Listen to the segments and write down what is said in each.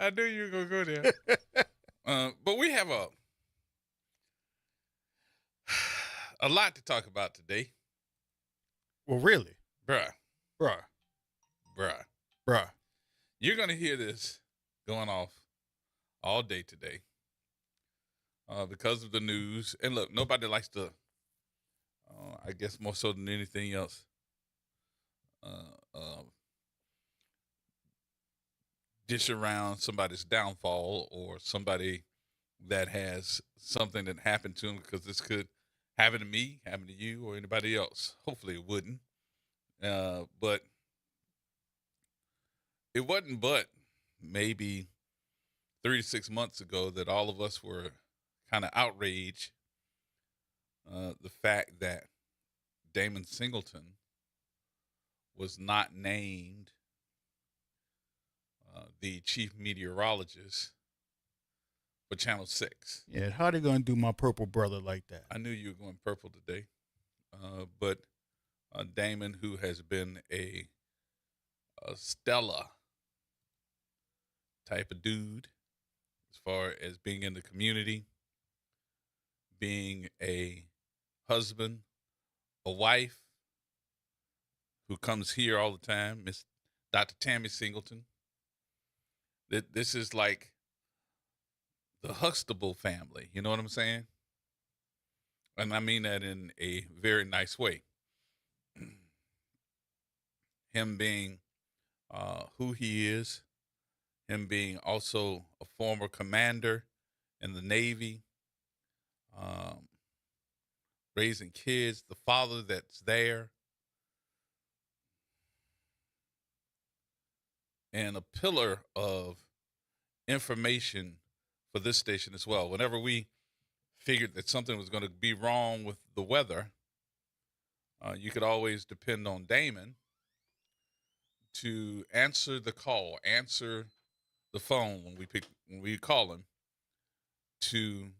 I knew you were gonna go there. But we have a lot to talk about today, Well, really, bruh, bruh, bruh. bruh. You're gonna hear this going off all day today because of the news. And look, nobody likes to. I guess more so than anything else, uh, uh, dish around somebody's downfall or somebody that has something that happened to them because this could happen to me, happen to you, or anybody else. Hopefully, it wouldn't. But it wasn't but maybe 3 to 6 months ago that all of us were kind of outraged the fact that Damon Singleton was not named the chief meteorologist for Channel 6. Yeah, how they gonna do my purple brother like that? I knew you were going purple today, but Damon, who has been a stellar type of dude as far as being in the community, being a husband, a wife who comes here all the time, Miss Dr. Tammy Singleton. This is like the Huxtable family. You know what I'm saying? And I mean that in a very nice way. Him being who he is, him being also a former commander in the Navy, um, raising kids, the father that's there, and a pillar of information for this station as well. Whenever we figured that something was going to be wrong with the weather, you could always depend on Damon to answer the call, answer the phone when we call him to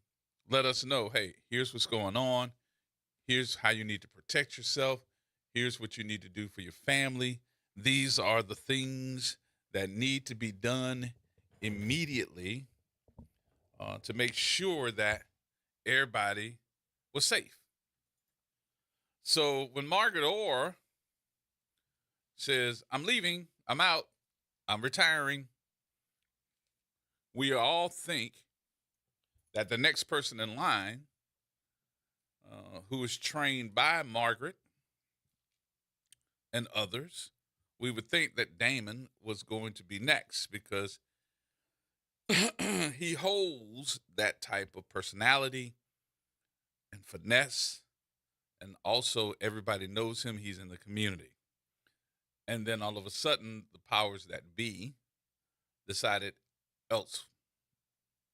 let us know, hey, here's what's going on. Here's how you need to protect yourself. Here's what you need to do for your family. These are the things that need to be done immediately to make sure that everybody was safe. So when Margaret Orr says, I'm leaving, I'm out, I'm retiring, we all think that the next person in line who is trained by Margaret and others, we would think that Damon was going to be next because he holds that type of personality and finesse, and also everybody knows him. He's in the community. And then all of a sudden, the powers that be decided else.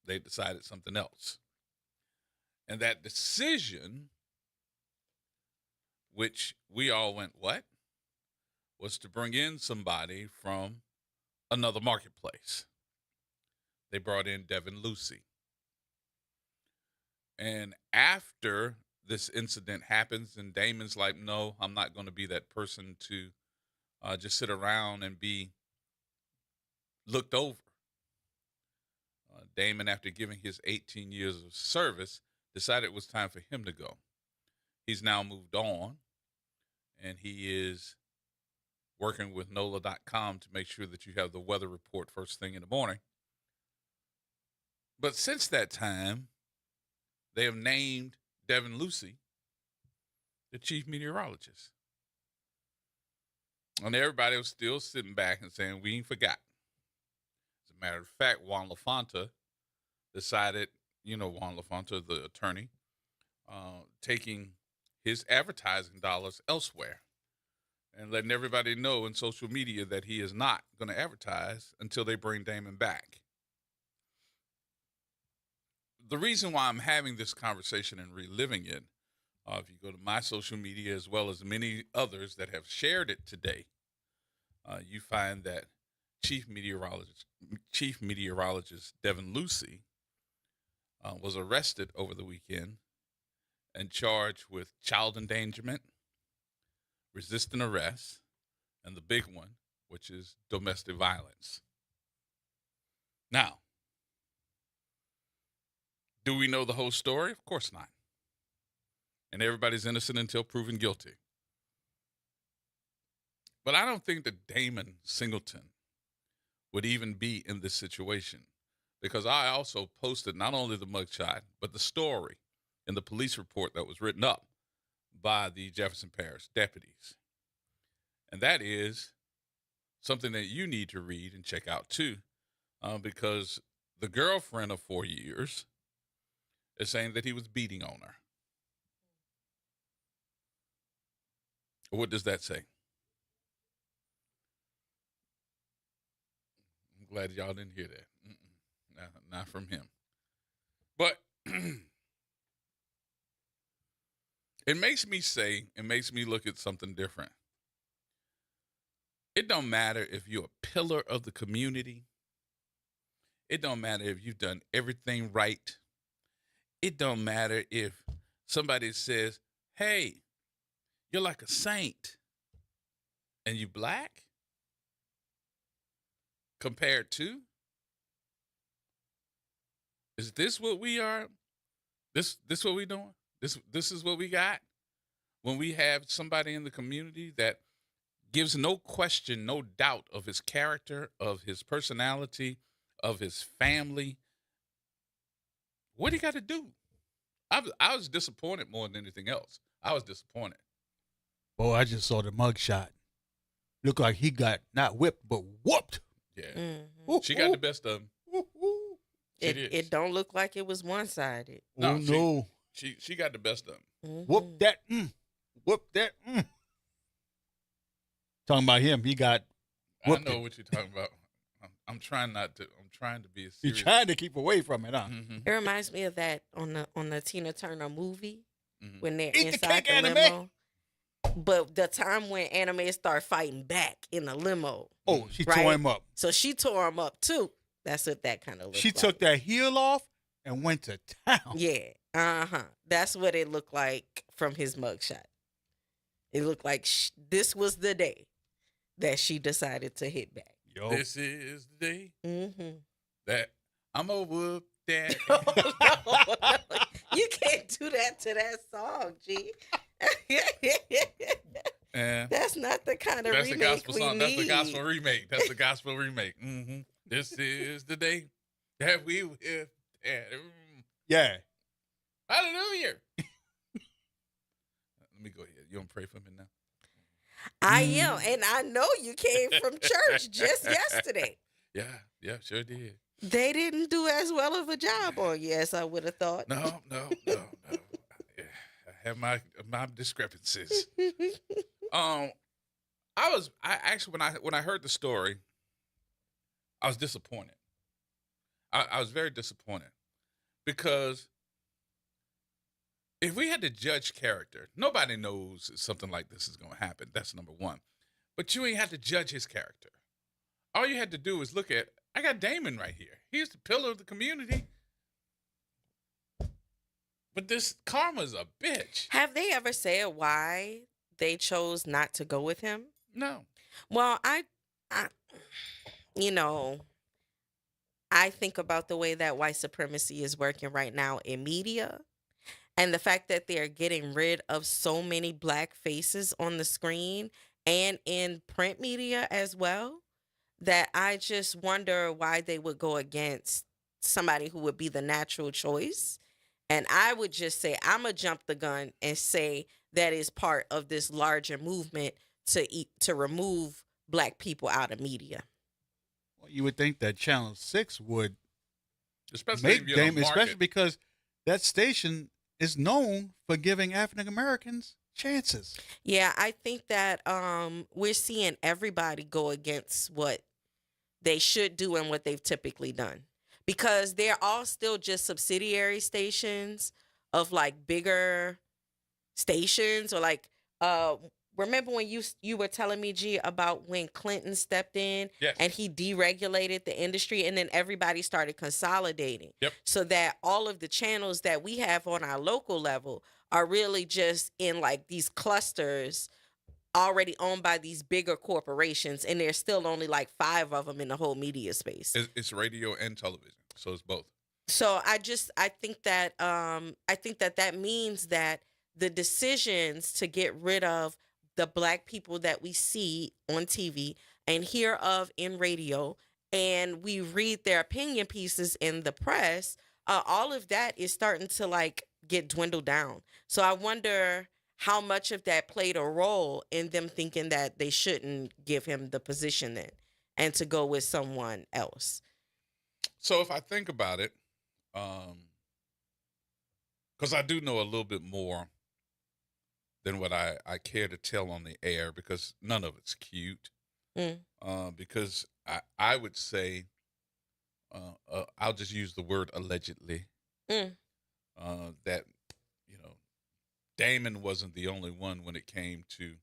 They decided something else. And that decision, which we all went, what? Was to bring in somebody from another marketplace. They brought in Devin Lucy. And after this incident happens, and Damon's like, no, I'm not going to be that person to just sit around and be looked over. Damon, after giving his 18 years of service, decided it was time for him to go. He's now moved on, and he is working with NOLA.com to make sure that you have the weather report first thing in the morning. But since that time, they have named Devin Lucy the chief meteorologist. And everybody was still sitting back and saying, we ain't forgot. As a matter of fact, Juan LaFonta decided, you know, Juan LaFonta, the attorney, taking his advertising dollars elsewhere and letting everybody know in social media that he is not going to advertise until they bring Damon back. The reason why I'm having this conversation and reliving it, if you go to my social media as well as many others that have shared it today, you find that Chief Meteorologist Devin Lucy was arrested over the weekend and charged with child endangerment, resisting arrest, and the big one, which is domestic violence. Now, do we know the whole story? Of course not. And everybody's innocent until proven guilty. But I don't think that Damon Singleton would even be in this situation because I also posted not only the mugshot, but the story in the police report that was written up by the Jefferson Parish deputies. And that is something that you need to read and check out too, because the girlfriend of 4 years is saying that he was beating on her. What does that say? I'm glad y'all didn't hear that. Not from him. But it makes me look at something different. It don't matter if you're a pillar of the community. It don't matter if you've done everything right. It don't matter if somebody says, hey, you're like a saint, and you black compared to? Is this what we are? This what we doing? This is what we got? When we have somebody in the community that gives no question, no doubt of his character, of his personality, of his family, what he got to do? I was disappointed more than anything else. I was disappointed. Boy, I just saw the mugshot. Looked like he got not whipped, but whooped. Yeah. Mm-hmm. She got the best of him. It don't look like it was one-sided. No, Oh, no. She got the best of him. Mm-hmm. Whoop that. Whoop that. Talking about him, he got whooped. I know what you're talking about. I'm trying not to. I'm trying to be as He serious. tried to keep away from it, huh? Mm-hmm. It reminds me of that on the Tina Turner movie Mm-hmm. when they're Eat the inside cake, the anime. limo. But the time when anime start fighting back in the limo. Oh, she Right. tore him up. So she tore him up too. That's what that kind of looked She like. took that heel off and went to town. Yeah. Uh-huh. That's what it looked like from his mugshot. It looked like this was the day that she decided to hit back. Yo. This is the day Mm-hmm. that I'm gonna whoop that. No. You can't do that to that song, G. And That's not the kind of that's the remake gospel we song. need. That's the gospel remake. That's the gospel remake. Mm-hmm. This is the day that we will. Yeah. Hallelujah. Let me go ahead. You want to pray for me now? I am, and I know you came from church just yesterday. Yeah, sure did. They didn't do as well of a job on you as I would have thought. No. I have my discrepancies. I actually when I heard the story, I was disappointed. I was very disappointed because if we had to judge character, nobody knows something like this is going to happen. That's number one. But you ain't had to judge his character. All you had to do is look at, I got Damon right here. He's the pillar of the community. But this Karma's a bitch. Have they ever said why they chose not to go with him? No. Well, I I think about the way that white supremacy is working right now in media and the fact that they're getting rid of so many black faces on the screen and in print media as well, that I just wonder why they would go against somebody who would be the natural choice. And I would just say, I'm going to jump the gun and say that is part of this larger movement to remove black people out of media. Well, you would think that Channel 6 would Especially make if you're on Damon, the especially market. because that station is known for giving African Americans chances. Yeah, I think that we're seeing everybody go against what they should do and what they've typically done. Because they're all still just subsidiary stations of like bigger stations or like remember when you were telling me, G, about when Clinton stepped in Yes. and he deregulated the industry and then everybody started consolidating. Yep. So that all of the channels that we have on our local level are really just in like these clusters already owned by these bigger corporations, and there's still only like 5 of them in the whole media space. It's radio and television, so it's both. So I think that that means that the decisions to get rid of the black people that we see on TV and hear of in radio, and we read their opinion pieces in the press, all of that is starting to like get dwindled down. So I wonder how much of that played a role in them thinking that they shouldn't give him the position then and to go with someone else. So if I think about it, because I do know a little bit more than what I care to tell on the air, because none of it's cute. Mm, Because I would say, I'll just use the word allegedly, mm, that, you know, Damon wasn't the only one when it came to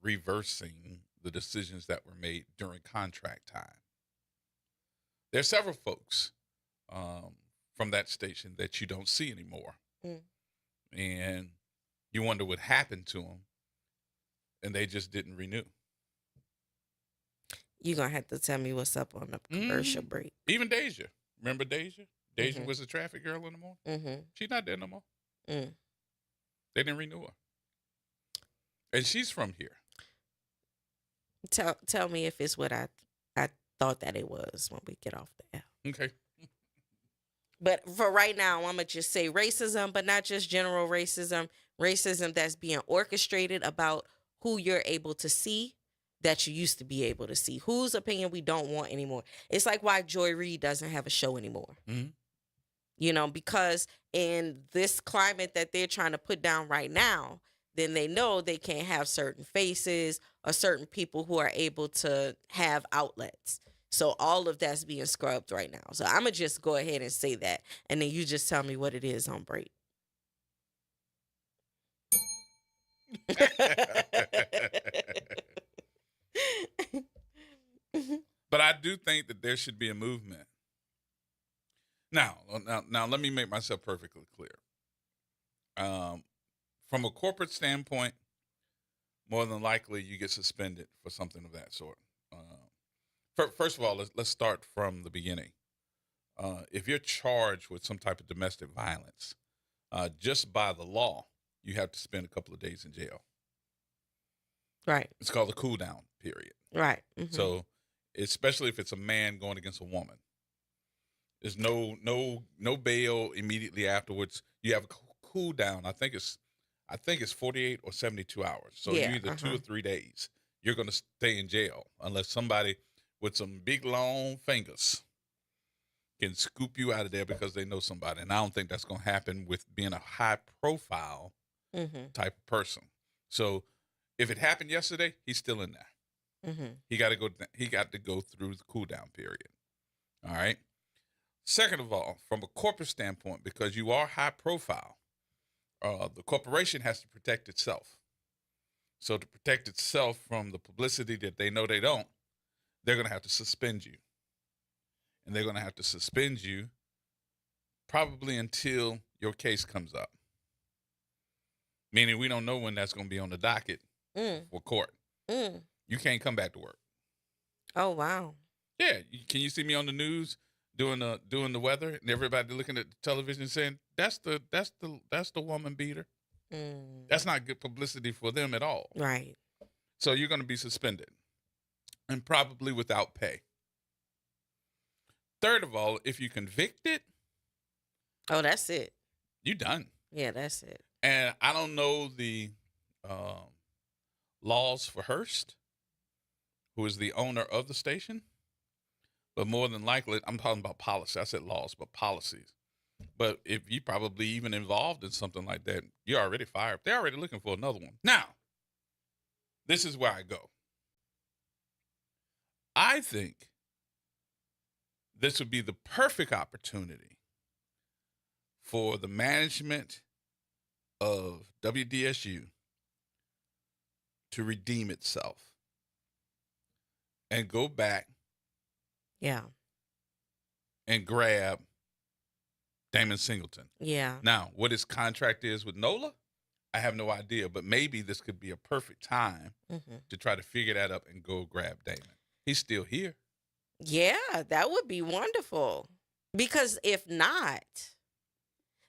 reversing the decisions that were made during contract time. There are several folks from that station that you don't see anymore. mm. And you wonder what happened to them, and they just didn't renew. You're going to have to tell me what's up on the commercial Mhm. break. Even Deja. Remember Deja? Deja Mhm. was the traffic girl in the morning. Mm-hmm. She's not there no more. Mm. They didn't renew her. And she's from here. Tell me if it's what I thought that it was when we get off the air. Okay. But for right now, I'm going to just say racism, but not just general racism. Racism that's being orchestrated about who you're able to see that you used to be able to see. Whose opinion we don't want anymore. It's like why Joy Reid doesn't have a show anymore. Mm-hmm. You know, because in this climate that they're trying to put down right now, then they know they can't have certain faces or certain people who are able to have outlets. So all of that's being scrubbed right now. So I'm going to just go ahead and say that. And then you just tell me what it is on break. But I do think that there should be a movement. Now, let me make myself perfectly clear. From a corporate standpoint, more than likely you get suspended for something of that sort. First of all, let's start from the beginning. If you're charged with some type of domestic violence, just by the law, you have to spend a couple of days in jail. Right. It's called a cool down period. Right. Mm-hmm. So, especially if it's a man going against a woman, there's no bail immediately afterwards. You have a cool down. I think it's 48 or 72 hours. So Yeah, you either 2 or 3 days. You're going to stay in jail unless somebody with some big long fingers can scoop you out of there because they know somebody. And I don't think that's going to happen with being a high profile Mm-hmm. type of person. So if it happened yesterday, he's still in there. Mm-hmm. He got to go through the cool down period. All right. Second of all, from a corporate standpoint, because you are high profile, the corporation has to protect itself. So to protect itself from the publicity that they know they don't, they're going to have to suspend you. And they're going to have to suspend you probably until your case comes up. Meaning we don't know when that's going to be on the docket for court. Mm. You can't come back to work. Oh, wow. Yeah, can you see me on the news doing the weather and everybody looking at the television saying that's the woman beater? Mm. That's not good publicity for them at all. Right. So you're going to be suspended and probably without pay. Third of all, if you convicted, Oh, that's it. you done. Yeah, that's it. And I don't know the laws for Hearst, who is the owner of the station, but more than likely, I'm talking about policy. I said laws, but policies. But if you probably even involved in something like that, you're already fired. They're already looking for another one. Now, this is where I go. I think this would be the perfect opportunity for the management of WDSU to redeem itself and go back Yeah. and grab Damon Singleton. Yeah. Now, what his contract is with NOLA, I have no idea, but maybe this could be a perfect time to try to figure that up and go grab Damon. He's still here. Yeah, that would be wonderful. Because if not,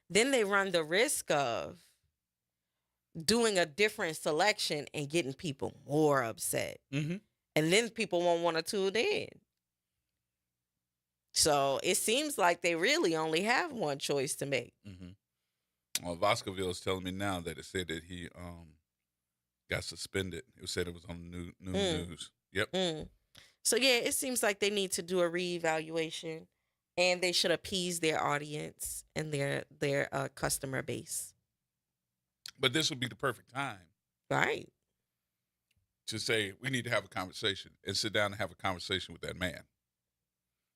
then they run the risk of doing a different selection and getting people more upset. Mm-hmm. And then people won't want to tune in. So it seems like they really only have one choice to make. Mm-hmm. Well, Voscoville is telling me now that it said that he got suspended. It said it was on the news. Yep. So yeah, it seems like they need to do a reevaluation, and they should appease their audience and their customer base. But this would be the perfect time, right, to say we need to have a conversation and sit down and have a conversation with that man.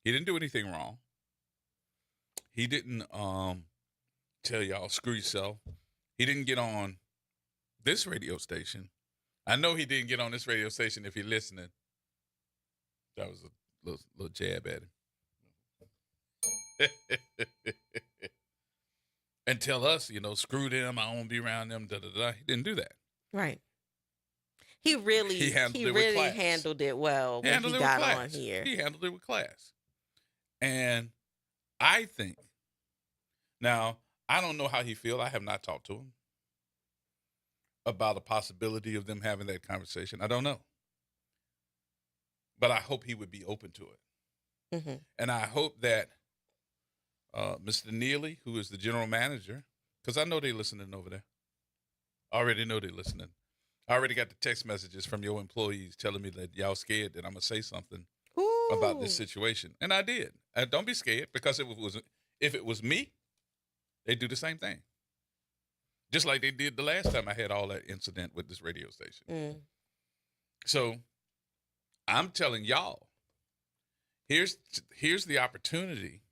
He didn't do anything wrong. He didn't tell y'all screw yourself. He didn't get on this radio station. I know he didn't get on this radio station if you're listening. That was a little jab at him. And tell us, screw them, I won't be around them, da-da-da. He didn't do that. Right. He really handled it well when he got on here. He handled it with class. And I think, now, I don't know how he feels. I have not talked to him about a possibility of them having that conversation. I don't know. But I hope he would be open to it. Mm-hmm. And I hope that Mr. Neely, who is the general manager, because I know they're listening over there. I already know they're listening. I already got the text messages from your employees telling me that y'all scared that I'm going to say something about this situation. And I did. Don't be scared, because if it was me, they'd do the same thing. Just like they did the last time I had all that incident with this radio station. So I'm telling y'all, here's the opportunity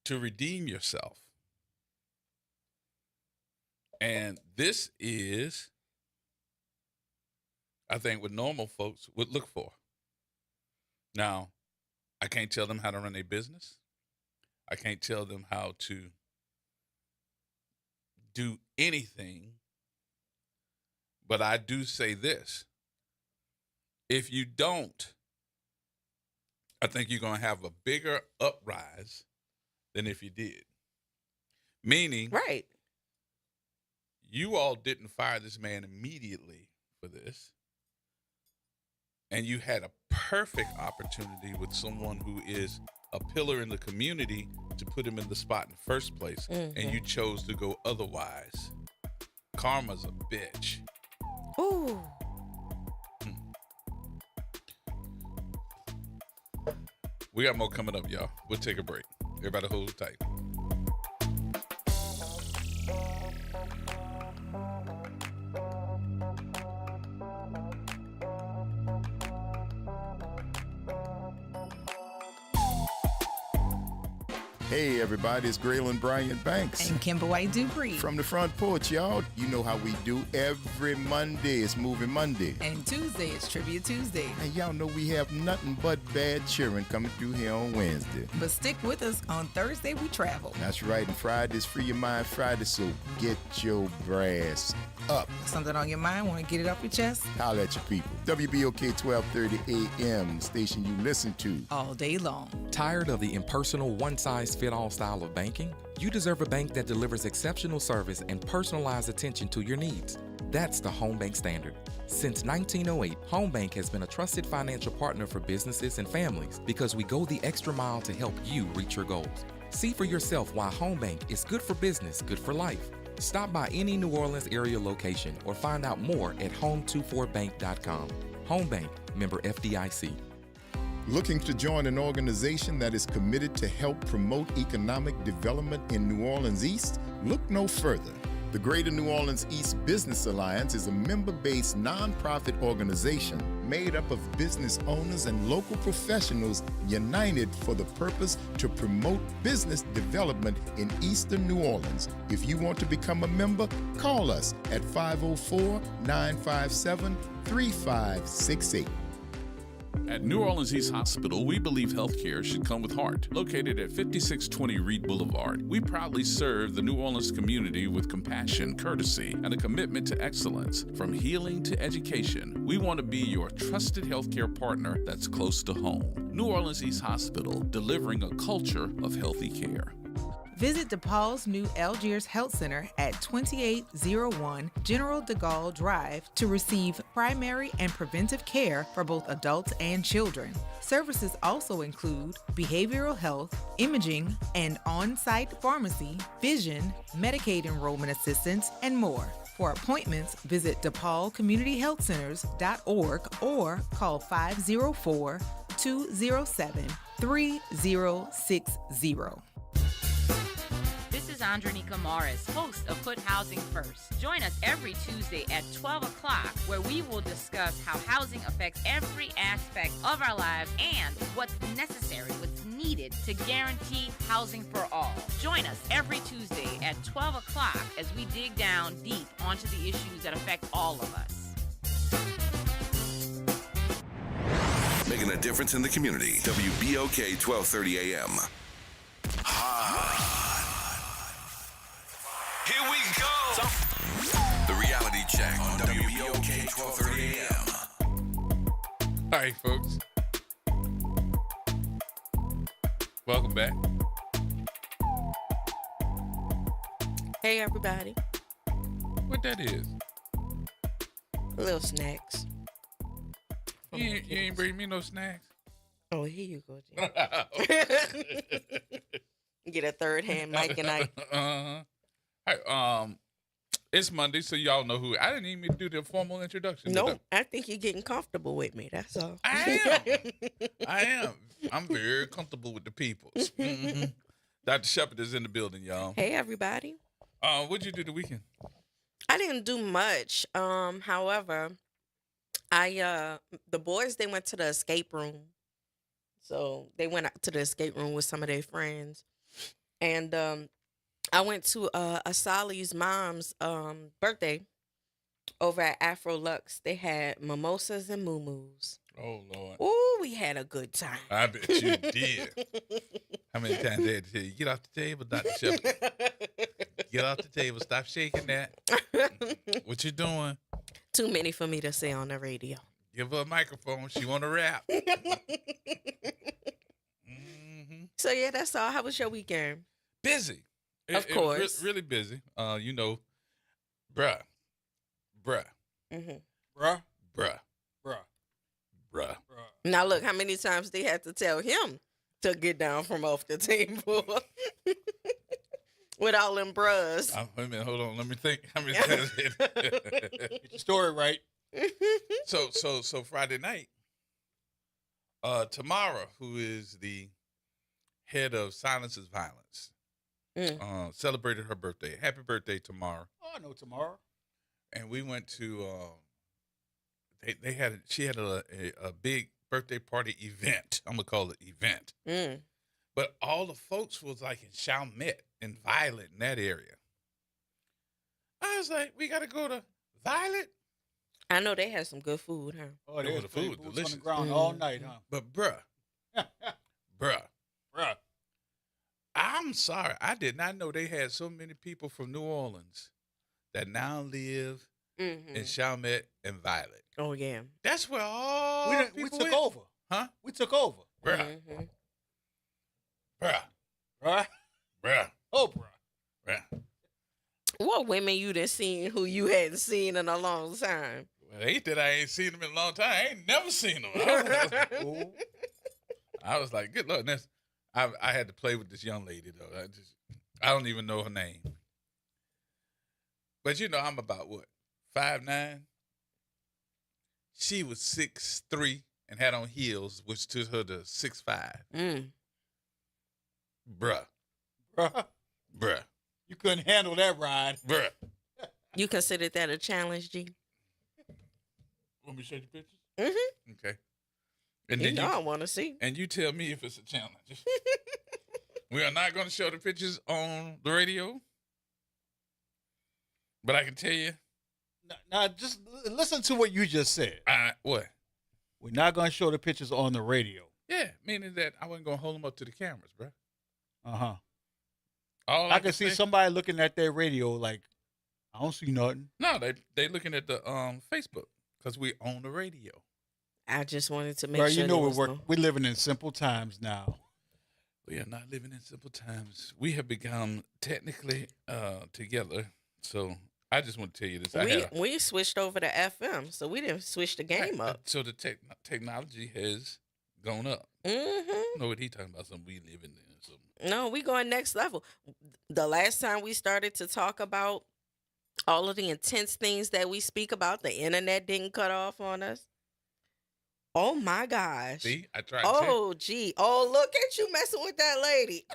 to redeem yourself. And this is, I think, what normal folks would look for. Now, I can't tell them how to run their business. I can't tell them how to do anything. But I do say this. If you don't, I think you're going to have a bigger uprise than if you did. Meaning, right, you all didn't fire this man immediately for this. And you had a perfect opportunity with someone who is a pillar in the community to put him in the spot in the first place. And you chose to go otherwise. Karma's a bitch. Ooh. We got more coming up, y'all. We'll take a break. Everybody hold tight. Hey everybody, it's Graylin Bryant Banks. And Kimber White Dupree. From the front porch, y'all. You know how we do every Monday. It's Moving Monday. And Tuesday, it's Trivia Tuesday. And y'all know we have nothing but bad cheering coming through here on Wednesday. But stick with us. On Thursday, we travel. That's right. And Friday's Free Your Mind Friday, so get your brass up. Something on your mind? Want to get it off your chest? Holla at your people. WBOK 1230 AM, the station you listen to. All day long. Tired of the impersonal, one-size-fit-all style of banking? You deserve a bank that delivers exceptional service and personalized attention to your needs. That's the Home Bank Standard. Since 1908, Home Bank has been a trusted financial partner for businesses and families because we go the extra mile to help you reach your goals. See for yourself why Home Bank is good for business, good for life. Stop by any New Orleans area location or find out more at home24bank.com. Home Bank, member FDIC. Looking to join an organization that is committed to help promote economic development in New Orleans East? Look no further. The Greater New Orleans East Business Alliance is a member-based nonprofit organization made up of business owners and local professionals united for the purpose to promote business development in Eastern New Orleans. If you want to become a member, call us at 504-957-3568. At New Orleans East Hospital, we believe healthcare should come with heart. Located at 5620 Reed Boulevard, we proudly serve the New Orleans community with compassion, courtesy, and a commitment to excellence. From healing to education, we want to be your trusted healthcare partner that's close to home. New Orleans East Hospital, delivering a culture of healthy care. Visit DePaul's new Algiers Health Center at 2801 General de Gaulle Drive to receive primary and preventive care for both adults and children. Services also include behavioral health, imaging, and on-site pharmacy, vision, Medicaid enrollment assistance, and more. For appointments, visit DePaulCommunityHealthCenters.org or call 504-207-3060. This is Andronika Morris, host of Put Housing First. Join us every Tuesday at 12 o'clock, where we will discuss how housing affects every aspect of our lives and what's necessary, what's needed to guarantee housing for all. Join us every Tuesday at 12 o'clock as we dig down deep onto the issues that affect all of us. Making a difference in the community. WBOK 1230 AM. Here we go. The reality check on WBOK 1230 AM. All right, folks. Welcome back. Hey, everybody. What that is? Little snacks. You ain't bring me no snacks. Oh, here you go, Jim. Get a third hand mic and I. Uh-huh. Hey, it's Monday, so y'all know who. I didn't even do the formal introduction. No, I think you're getting comfortable with me. That's all. I am. I'm very comfortable with the people. Mm-hmm. Dr. Shepard is in the building, y'all. Hey, everybody. What'd you do the weekend? I didn't do much. However, the boys, they went to the escape room. So they went out to the escape room with some of their friends. And I went to Asali's mom's birthday over at Afro Lux. They had mimosas and moo-moos. Oh, Lord. Ooh, we had a good time. I bet you did. How many times they had to tell you, get off the table, Dr. Shepard. Get off the table. Stop shaking that. What you doing? Too many for me to say on the radio. Give her a microphone. She want to rap. So, yeah, that's all. How was your weekend? Busy. Of course. It was really busy. You know, bruh. Mm-hmm. Bruh. Now, look, how many times they had to tell him to get down from off the table with all them bruhs. Wait a minute, hold on. Let me think. How many times? Get your story right. So Friday night, Tamara, who is the head of Silence is Violence, celebrated her birthday. Happy birthday, Tamara. Oh, I know Tamara. And we went to she had a big birthday party event. I'm gonna call it event. But all the folks was like in Chalmette and Violet in that area. I was like, we gotta go to Violet. I know they had some good food, huh? Oh, they Oh, was the putting food boots delicious. on the ground all night, huh? But bruh, I'm sorry. I did not know they had so many people from New Orleans that now live in Chalmette and Violet. Oh, yeah. That's where all We people took went. over. Huh? We took over. Bruh. Bruh. Bruh. Bruh. Oh, bruh. Bruh. What women you done seen who you hadn't seen in a long time? Well, ain't that I ain't seen them in a long time. I ain't never seen them. I was like, good Lord. And I had to play with this young lady, though. I don't even know her name. But you know, I'm about what? 5'9"? She was 6'3" and had on heels, which took her to 6'5". Bruh. You couldn't handle that ride. Bruh. You considered that a challenge, G? Want me to show you pictures? Mm-hmm. Okay. And You then know I want to see. And you tell me if it's a challenge. We are not going to show the pictures on the radio. But I can tell you. Now, just listen to what you just said. What? We're not gonna show the pictures on the radio. Yeah, meaning that I wasn't gonna hold them up to the cameras, bro. Uh-huh. All I can see say, somebody looking at their radio like, I don't see nothing. no, they looking at the Facebook because we own the radio. I just wanted to make Bro, sure. you know there was no- we're living in simple times now. We are not living in simple times. We have become technically together. So I just want to tell you this. we switched over to FM, so we didn't switch the game up. So the technology has gone up. Mm-hmm. You know what he talking about? Something we live in. Something. No, we going next level. The last time we started to talk about all of the intense things that we speak about, the internet didn't cut off on us. Oh my gosh. See, I tried. Oh gee. Oh, look at you messing with that lady.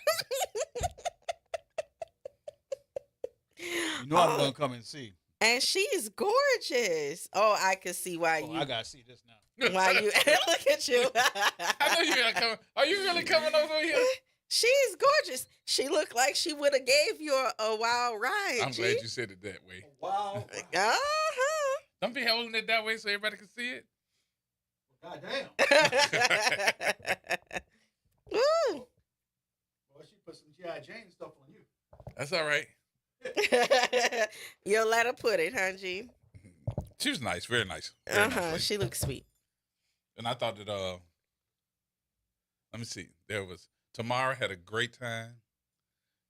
You know I'm gonna come and see. And she's gorgeous. Oh, I can see why Oh, you. I gotta see this now. Why you? Look at you. I know you're gonna come. Are you really coming over here? She's gorgeous. She looked like she would have gave you a wild ride. I'm glad you said it that way. Wow. Uh-huh. Don't be holding it that way so everybody can see it. God damn. Woo. Well, she put some G.I. Jane stuff on you. That's all right. You'll let her put it, huh, G? She was nice, very nice. Very nice Uh-huh. lady. She looks sweet. And I thought that let me see. There was Tamara had a great time.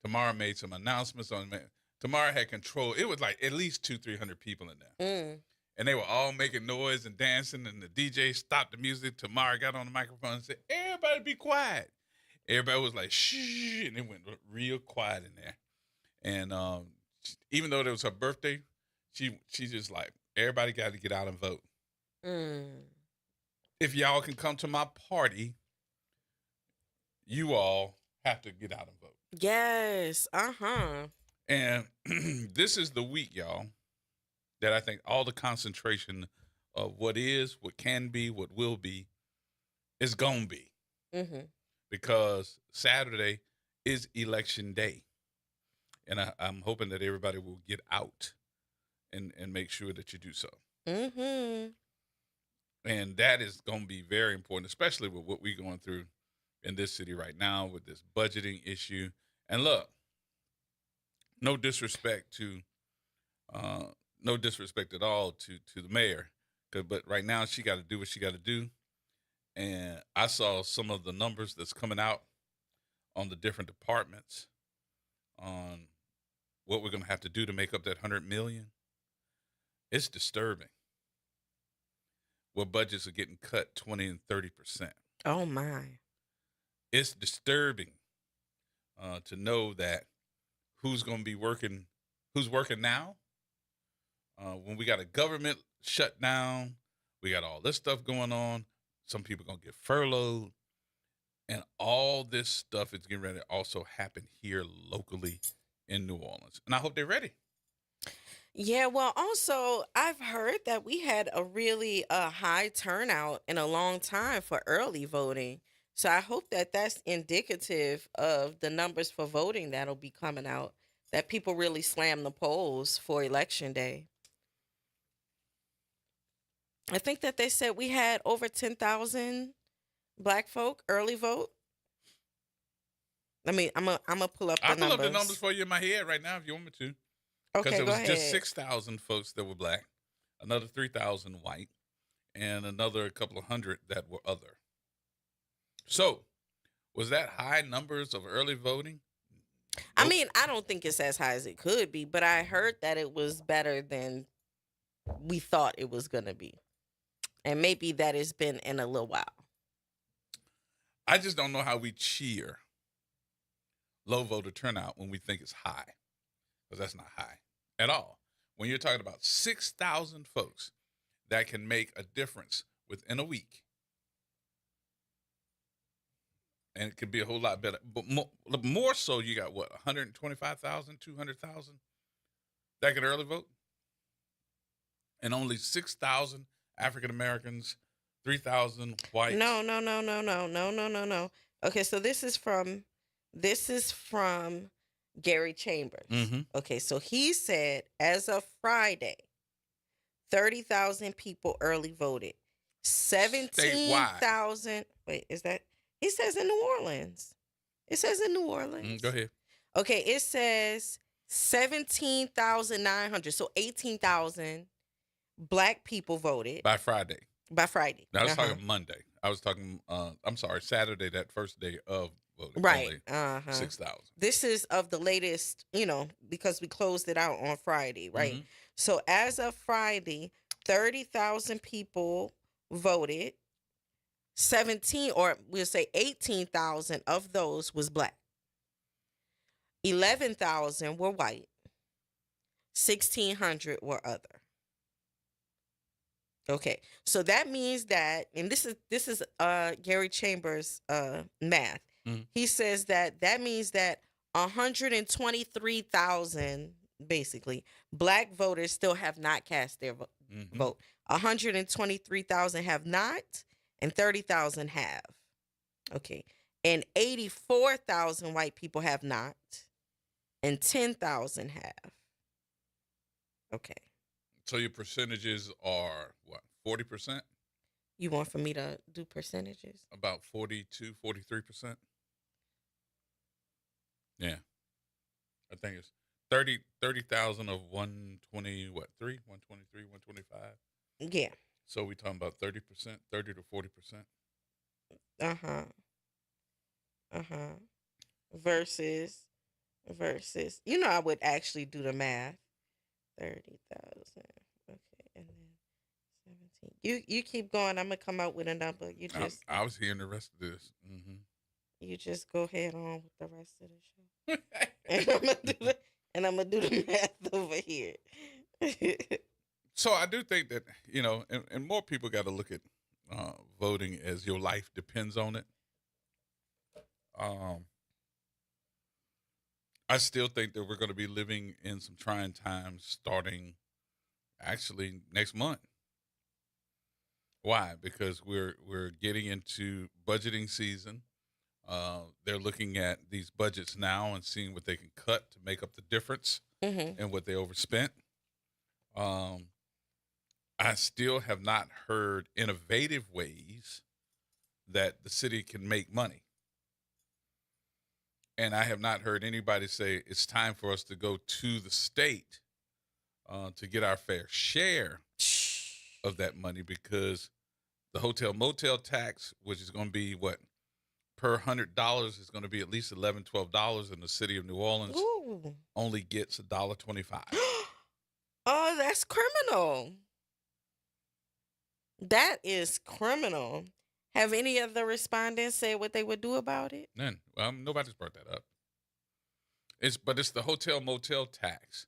Tamara made some announcements on Tamara had control. It was like at least 200-300 people in there. Mm. And they were all making noise and dancing, and the DJ stopped the music. Tamara got on the microphone and said, "Everybody be quiet." Everybody was like, "Shh," and it went real quiet in there. And even though it was her birthday, she just like, everybody got to get out and vote. Mm. If y'all can come to my party, you all have to get out and vote. Yes. Uh-huh. And this is the week, y'all, that I think all the concentration of what is, what can be, what will be, is going to be. Mm-hmm. Because Saturday is election day. And I'm hoping that everybody will get out and make sure that you do so. Mm-hmm. And that is going to be very important, especially with what we're going through in this city right now with this budgeting issue. And look, no disrespect at all to the mayor, but right now she got to do what she got to do. And I saw some of the numbers that's coming out on the different departments on what we're going to have to do to make up that $100 million. It's disturbing. Where budgets are getting cut 20 and 30%. Oh, my. It's disturbing to know that who's going to be working, who's working now. When we got a government shutdown, we got all this stuff going on. Some people going to get furloughed. And all this stuff is getting ready to also happen here locally in New Orleans. And I hope they're ready. Yeah, well, also, I've heard that we had a really high turnout in a long time for early voting. So I hope that that's indicative of the numbers for voting that'll be coming out, that people really slam the polls for Election Day. I think that they said we had over 10,000 Black folk early vote. I'm gonna pull up the I'll pull numbers. up the numbers for you in my head right now if you want me to. Because Okay, it go was ahead. just 6,000 folks that were Black, another 3,000 white, and another couple of hundred that were other. So, was that high numbers of early voting? I Nope. mean, I don't think it's as high as it could be, but I heard that it was better than we thought it was going to be. And maybe that has been in a little while. I just don't know how we cheer low voter turnout when we think it's high, because that's not high at all. When you're talking about 6,000 folks that can make a difference within a week, and it could be a whole lot better. But more so, you got what, 125,000, 200,000 that can early vote? And only 6,000 African Americans, 3,000 whites. No. Okay, so this is from Gary Chambers. Mm-hmm. Okay, so he said as of Friday, 30,000 people early voted. Statewide. 17,000. Wait, is that? He says in New Orleans. It says in New Orleans. Go ahead. Okay, it says 17,900. So 18,000 black people voted By Friday. by Friday. Now, I was talking Monday. I was talking, I'm sorry, Saturday, that first day of voting. Right. Only 6,000. This is of the latest, because we closed it out on Friday, right? Mhm. So as of Friday, 30,000 people voted. 17, or we'll say 18,000 of those was black. 11,000 were white. 1,600 were other. Okay, so that means that, and this is Gary Chambers' math. Mhm. He says that means that 123,000 basically black voters still have not cast their Mhm. vote. 123,000 have not, and 30,000 have. Okay, and 84,000 white people have not, and 10,000 have. Okay. So your percentages are what? 40%? You want for me to do percentages? About 42, 43%? Yeah. I think it's 30,000 of 120, what, 123, 125? Yeah. So we talking about 30%, 30 to 40%? Uh-huh. Versus, I would actually do the math. 30,000. Okay, and then 17. You keep going. I'm gonna come out with a number. I was hearing the rest of this. Mm-hmm. You just go ahead on with the rest of the show. And I'm gonna do the math over here. So I do think that, and more people got to look at voting as your life depends on it. I still think that we're going to be living in some trying times starting actually next month. Why? Because we're getting into budgeting season. They're looking at these budgets now and seeing what they can cut to make up the difference and what they overspent. I still have not heard innovative ways that the city can make money. And I have not heard anybody say it's time for us to go to the state to get our fair share of that money, because the hotel motel tax, which is going to be what, per $100 is going to be at least $11, $12 in the city of New Orleans, Ooh. only gets $1.25. Oh, that's criminal. That is criminal. Have any of the respondents said what they would do about it? None. Nobody's brought that up. But it's the hotel motel tax,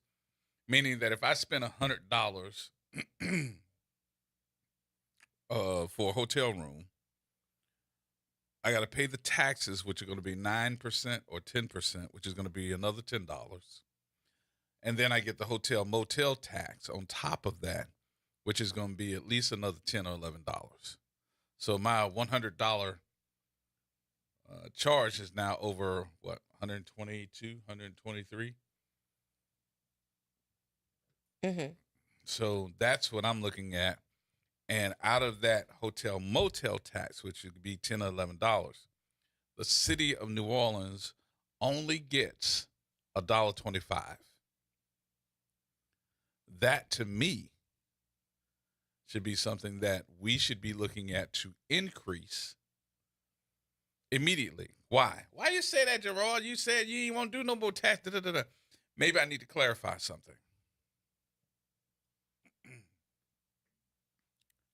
meaning that if I spend $100 for a hotel room, I got to pay the taxes, which are going to be 9% or 10%, which is going to be another $10. And then I get the hotel motel tax on top of that, which is going to be at least another $10 or $11. So my $100 charge is now over, what, 122, 123? So that's what I'm looking at. And out of that hotel motel tax, which would be $10 or $11, the city of New Orleans only gets $1.25. That, to me, should be something that we should be looking at to increase immediately. Why? Why you say that, Gerard? You said you ain't want to do no more tax. Maybe I need to clarify something.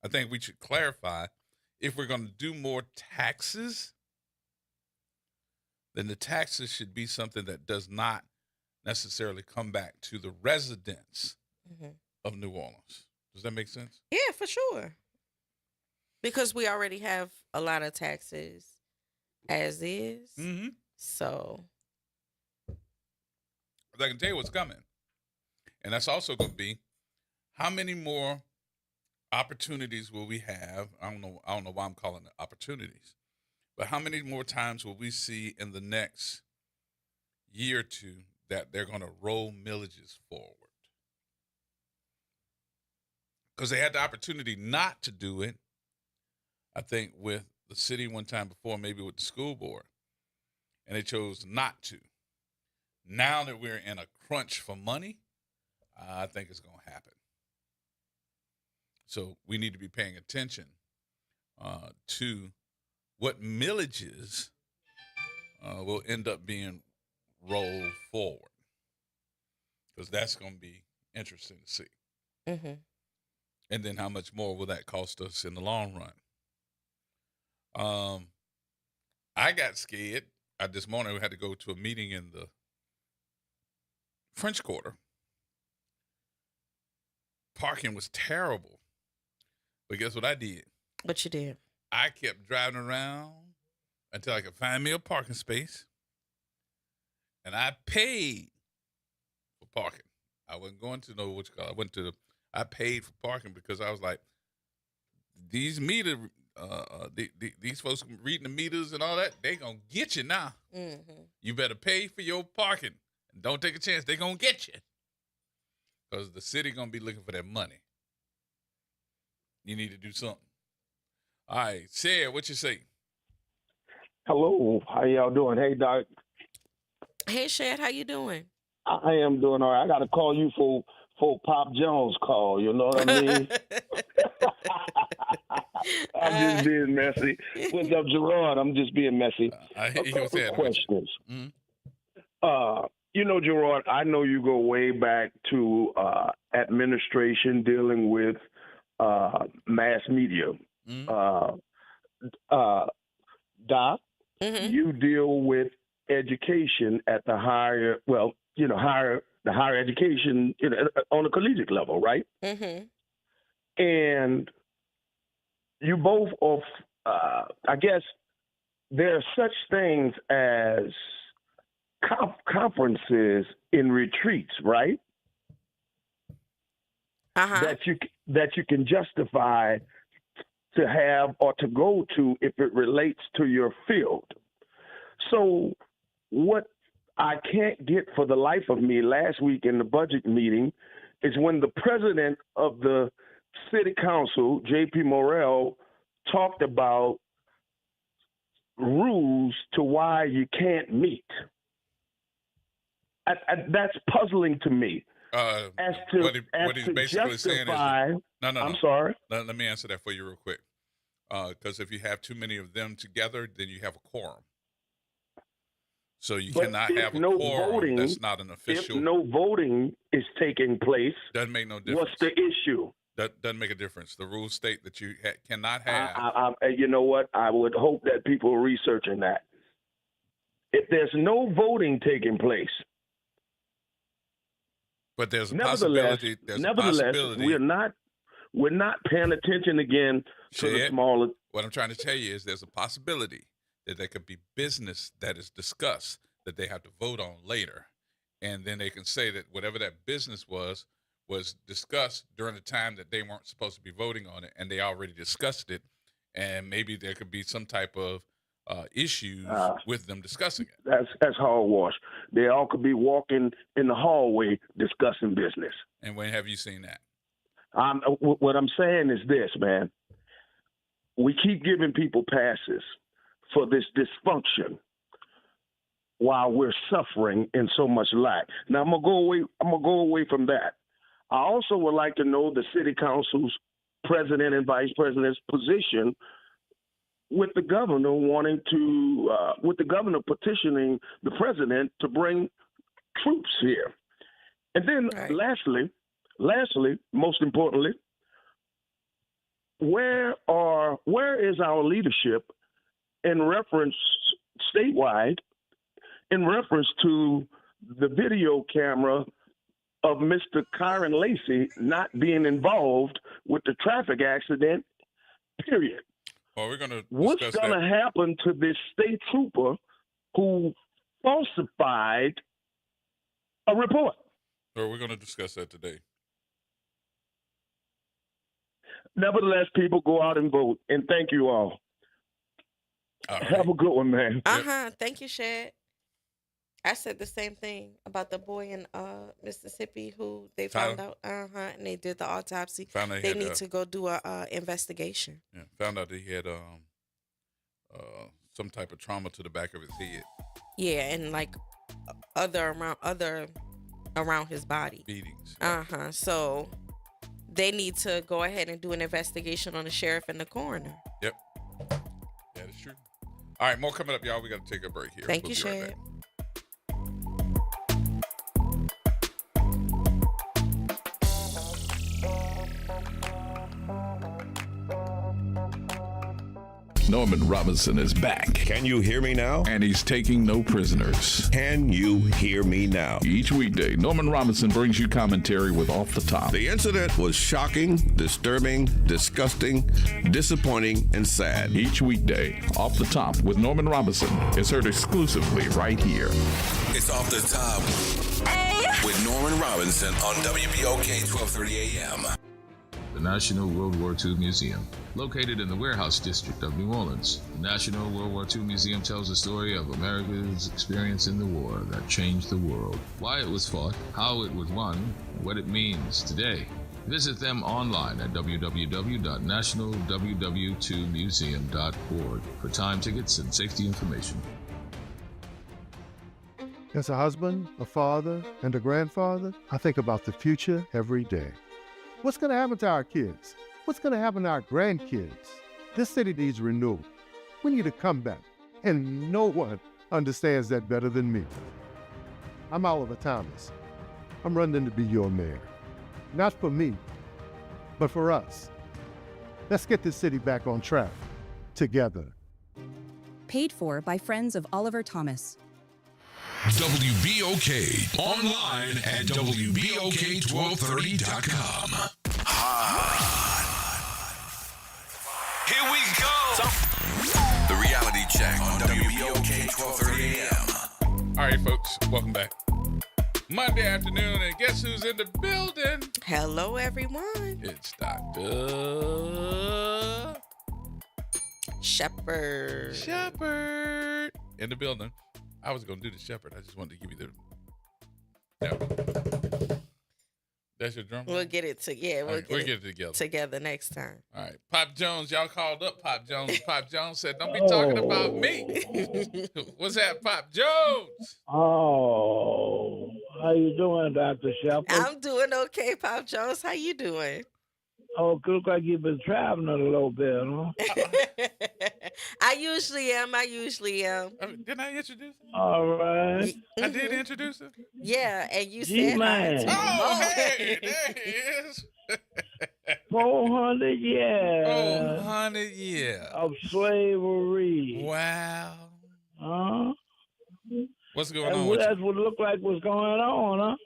I think we should clarify, if we're going to do more taxes, then the taxes should be something that does not necessarily come back to the residents of New Orleans. Does that make sense? Yeah, for sure. Because we already have a lot of taxes as is. So. But I can tell you what's coming. And that's also going to be, how many more opportunities will we have? I don't know why I'm calling it opportunities. But how many more times will we see in the next year or two that they're going to roll millages forward? Because they had the opportunity not to do it I think with the city one time before, maybe with the school board, and they chose not to. Now that we're in a crunch for money, I think it's going to happen. So we need to be paying attention to what millages will end up being rolled forward, because that's going to be interesting to see. Mm-hmm. And then how much more will that cost us in the long run? I got scared. This morning we had to go to a meeting in the French Quarter. Parking was terrible. But guess what I did? What you did? I kept driving around until I could find me a parking space. And I paid for parking. I wasn't going to know what you call it. I paid for parking because I was like, these folks reading the meters and all that, they gonna get you now. Mm-hmm. You better pay for your parking. And don't take a chance. They gonna get you. Because the city gonna be looking for that money. You need to do something. All right, Sarah, what you say? Hello, how y'all doing? Hey, Doc. Hey, Shad, how you doing? I am doing all right. I got to call you for Pop Jones call. You know what I mean? I'm just being messy. What's up, Gerard? I'm just being messy. A couple saying questions. Mm-hmm. Gerard, I know you go way back to administration dealing with mass media. Mm-hmm. Doc, Mm-hmm. you deal with education at the higher education on a collegiate level, right? Mm-hmm. And you both I guess there are such things as conferences in retreats, right? Uh-huh. That you can justify to have or to go to if it relates to your field. So what I can't get for the life of me last week in the budget meeting is when the president of the city council, J.P. Morrell, talked about rules to why you can't meet. That's puzzling to me. As to what he's basically saying is, no. I'm sorry. Let me answer that for you real quick. Because if you have too many of them together, then you have a quorum. So you cannot have a quorum voting, that's not an official. If no voting is taking place, doesn't make no difference. What's the issue? That doesn't make a difference. The rules state that you cannot have. You know what? I would hope that people are researching that. If there's no voting taking place, but there's a possibility. Nevertheless, we're not paying attention again to the smaller. What I'm trying to tell you is there's a possibility that there could be business that is discussed that they have to vote on later. And then they can say that whatever that business was discussed during the time that they weren't supposed to be voting on it, and they already discussed it. And maybe there could be some type of issues with them discussing it. That's hogwash. They all could be walking in the hallway discussing business. And when have you seen that? What I'm saying is this, man. We keep giving people passes for this dysfunction while we're suffering in so much lack. Now I'm gonna go away from that. I also would like to know the city council's president and vice president's position with the governor with the governor petitioning the president to bring troops here. And then lastly, most importantly, where is our leadership in reference statewide in reference to the video camera of Mr. Kyron Lacey not being involved with the traffic accident, period? Well, what's going to happen to this state trooper who falsified a report? Well, we're going to discuss that today. Nevertheless, people go out and vote. And thank you all. Right. Have a good one, man. Thank you, Shad. I said the same thing about the boy in Mississippi who they Tyler? found out, and they did the autopsy. Found out he They had need to go do a investigation. yeah, found out that he had some type of trauma to the back of his head, Yeah, and like other around his body. beatings. Yeah. So they need to go ahead and do an investigation on the sheriff and the coroner. Yep. That is true. All right, more coming up, y'all. We got to take a break here. Thank We'll you, be right Shad. back. Norman Robinson is back. Can you hear me now? And he's taking no prisoners. Can you hear me now? Each weekday, Norman Robinson brings you commentary with Off the Top. The incident was shocking, disturbing, disgusting, disappointing, and sad. Each weekday, Off the Top with Norman Robinson is heard exclusively right here. It's Off the Top with Norman Robinson on WBOK 1230 AM. The National World War II Museum. Located in the Warehouse District of New Orleans, the National World War II Museum tells the story of America's experience in the war that changed the world, why it was fought, how it was won, and what it means today. Visit them online at www.nationalww2museum.org for time tickets and safety information. As a husband, a father, and a grandfather, I think about the future every day. What's going to happen to our kids? What's going to happen to our grandkids? This city needs renewal. We need a comeback, and no one understands that better than me. I'm Oliver Thomas. I'm running to be your mayor. Not for me, but for us. Let's get this city back on track, together. Paid for by Friends of Oliver Thomas. WBOK. Online at WBOK1230.com. Here we go. The reality check on WBOK 1230 AM. All right, folks, welcome back. Monday afternoon, and guess who's in the building? Hello, everyone. It's Dr. Shepherd. Shepherd in the building. I was going to do the Shepherd. I just wanted to give you the... No. That's your drum roll? We'll get it we'll get it together. Together next time. All right. Pop Jones, y'all called up Pop Jones. Pop Jones said, don't be talking about me. What's that, Pop Jones? Oh, how you doing, Dr. Shepherd? I'm doing okay, Pop Jones. How you doing? Oh, look like you've been traveling a little bit, huh? I usually am. Didn't I introduce him? All right. I did introduce him? Yeah, and you G-Man. said Oh, hey, there he is. 400 years. 400 years. Of slavery. Wow. Huh? What's going on with That's you? what it looked like was going on, huh?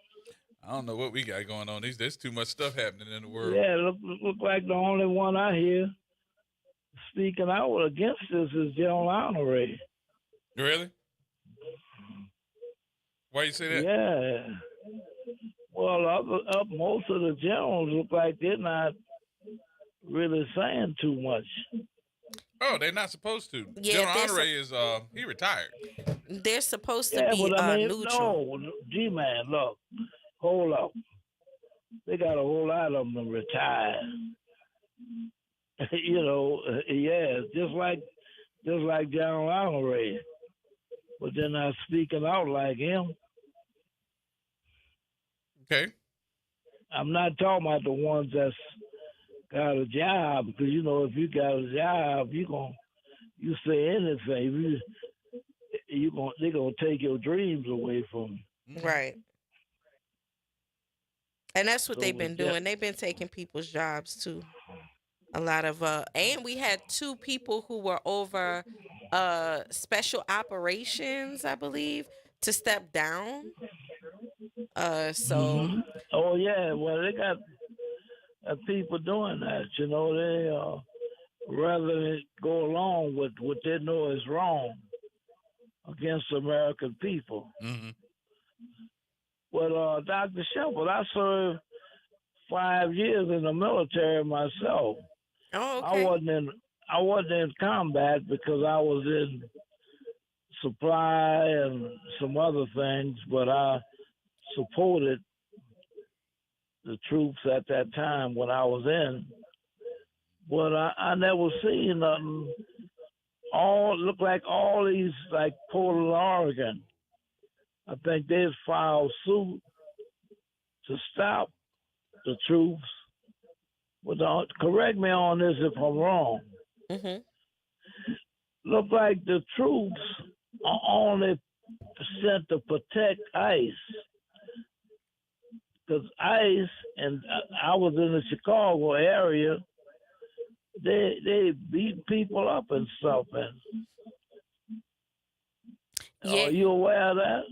I don't know what we got going on. There's too much stuff happening in the world. Yeah, look like the only one I hear speaking out against this is General Honoré. Really? Why you say that? Yeah. Well, up most of the generals look like they're not really saying too much. Oh, they're not supposed to. Yeah, General Honoré is he retired. They're supposed to be but I mean, neutral. No, G-Man, look, hold up. They got a whole lot of them retired. Yeah, just like General Honoré, but they're not speaking out like him. Okay. I'm not talking about the ones that's got a job, because if you got a job, you say anything. They're gonna take your dreams away from you. Right. And that's what So they've been with that- doing. They've been taking people's jobs too. A lot of and we had two people who were over special operations, I believe, to step down. So Oh yeah, well they got people doing that. They rather than go along with what they know is wrong against the American people. Mm-hmm. Well, Dr. Shepherd, I served 5 years in the military myself. Oh, okay. I wasn't in combat because I was in supply and some other things, but I supported the troops at that time when I was in. But I never seen nothing. All look like all these like Portland, Oregon. I think they filed suit to stop the troops. But correct me on this if I'm wrong. Mm-hmm. Look like the troops are only sent to protect ICE. Because ICE, and I was in the Chicago area, they beat people up and stuff. And Yeah. are you aware of that?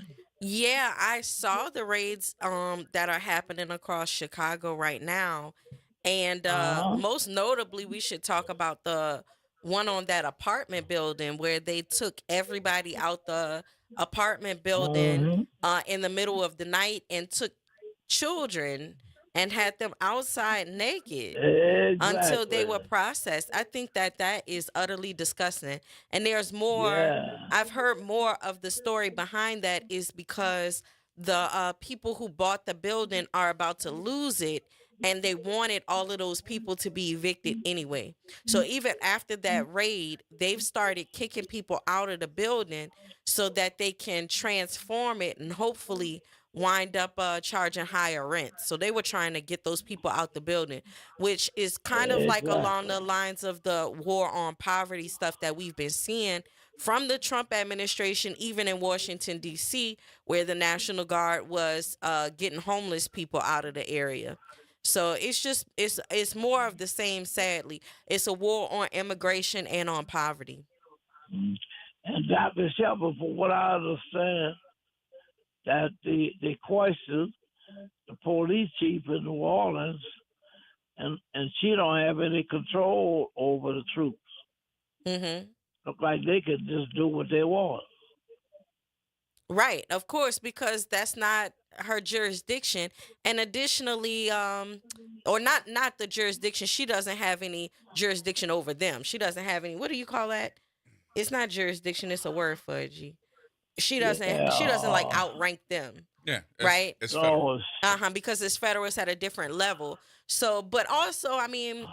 Yeah, I saw the raids that are happening across Chicago right now. And most notably, we should talk about the one on that apartment building where they took everybody out the apartment building in the middle of the night and took children and had them outside naked until they were processed. I think that that is utterly disgusting. And there's more. I've heard more of the story behind that is because the people who bought the building are about to lose it, and they wanted all of those people to be evicted anyway. So even after that raid, they've started kicking people out of the building so that they can transform it and hopefully wind up charging higher rent. So they were trying to get those people out the building, which is kind of like along the lines of the war on poverty stuff that we've been seeing from the Trump administration, even in Washington, D.C., where the National Guard was getting homeless people out of the area. So it's just it's more of the same, sadly. It's a war on immigration and on poverty. And Dr. Shepard, from what I understand, that they questioned the police chief in New Orleans, and she don't have any control over the troops. Mm-hmm. Look like they could just do what they want. Right, of course, because that's not her jurisdiction. And additionally, or not the jurisdiction, she doesn't have any jurisdiction over them. She doesn't have any, what do you call that? It's not jurisdiction, it's a word for it, G. She doesn't like outrank them. Yeah, right? It's federal. Because it's federal, it's at a different level. So, but also, I mean,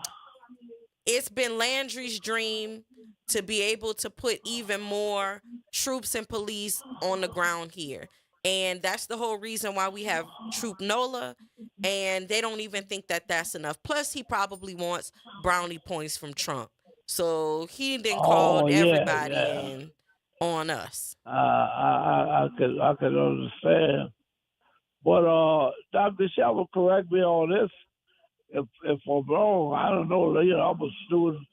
it's been Landry's dream to be able to put even more troops and police on the ground here. And that's the whole reason why we have Troop NOLA. And they don't even think that that's enough. Plus, he probably wants brownie points from Trump. So he then called everybody in on us. I could understand. But Dr. Shepard, correct me on this if I'm wrong. I don't know. You know, I'm a student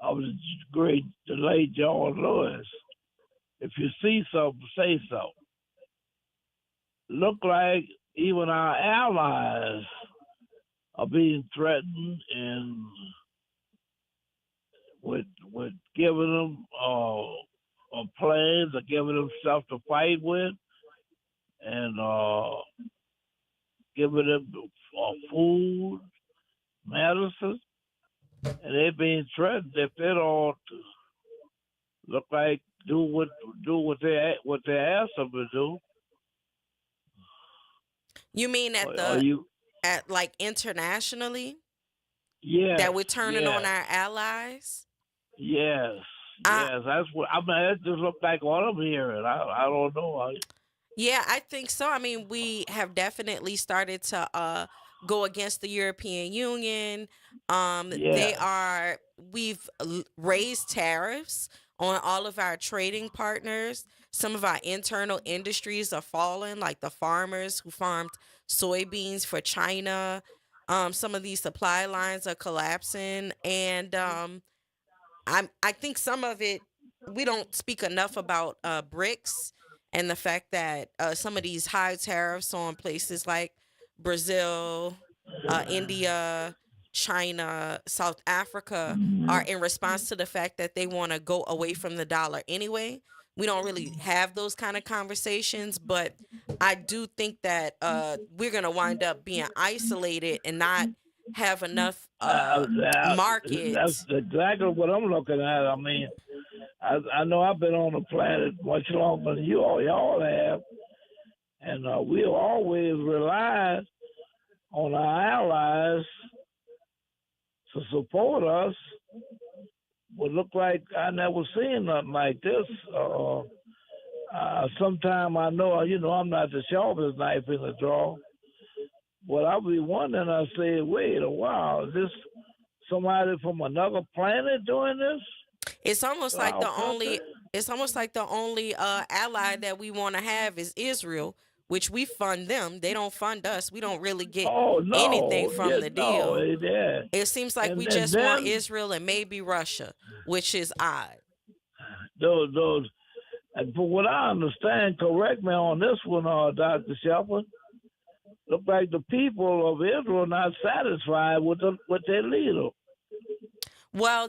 of the great, the late John Lewis. If you see something, say so. Look like even our allies are being threatened and with giving them planes or giving them stuff to fight with, and giving them food, medicine, and they're being threatened if they don't look like do what they ask them to do. You mean at like internationally? Yeah. That we're turning on our allies? Yes. Yes. That's what I mean. It just looked like what I'm hearing. I don't know. Yeah, I think so. I mean, we have definitely started to go against the European Union. We've raised tariffs on all of our trading partners. Some of our internal industries are falling, like the farmers who farmed soybeans for China. Some of these supply lines are collapsing, and I think some of it, we don't speak enough about BRICS and the fact that some of these high tariffs on places like Brazil, India, China, South Africa are in response to the fact that they want to go away from the dollar anyway. We don't really have those kind of conversations, but I do think that we're going to wind up being isolated and not have enough markets. That's exactly what I'm looking at. I mean, I know I've been on the planet much longer than y'all have, and we'll always rely on our allies to support us. Would look like I never seen nothing like this. Sometime I know, I'm not the sharpest knife in the drawer, but I'll be wondering. I say, wait a while, is this somebody from another planet doing this? It's almost like the only ally that we want to have is Israel, which we fund them. They don't fund us. We don't really get anything from the deal. It seems like we just want Israel and maybe Russia, which is odd. Those, and for what I understand, correct me on this one, Dr. Shepard, look like the people of Israel are not satisfied with their leader. Well,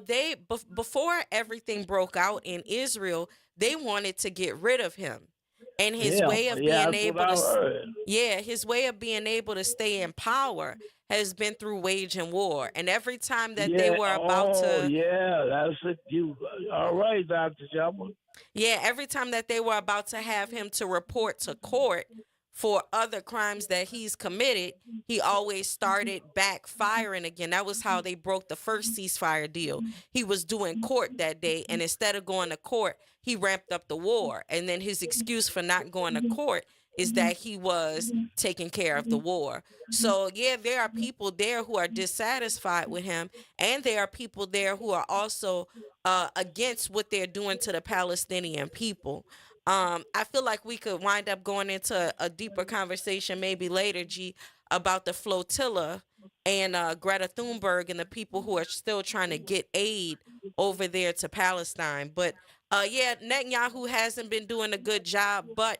before everything broke out in Israel, they wanted to get rid of him. And his way of being able to stay in power has been through waging war. And every time that they were about that's it. All right, Dr. Shepard. Yeah, every time that they were about to have him to report to court for other crimes that he's committed, he always started backfiring again. That was how they broke the first ceasefire deal. He was doing court that day, and instead of going to court, he ramped up the war. And then his excuse for not going to court is that he was taking care of the war. So, yeah, there are people there who are dissatisfied with him, and there are people there who are also against what they're doing to the Palestinian people. I feel like we could wind up going into a deeper conversation maybe later, G, about the flotilla and Greta Thunberg and the people who are still trying to get aid over there to Palestine. But, Netanyahu hasn't been doing a good job, but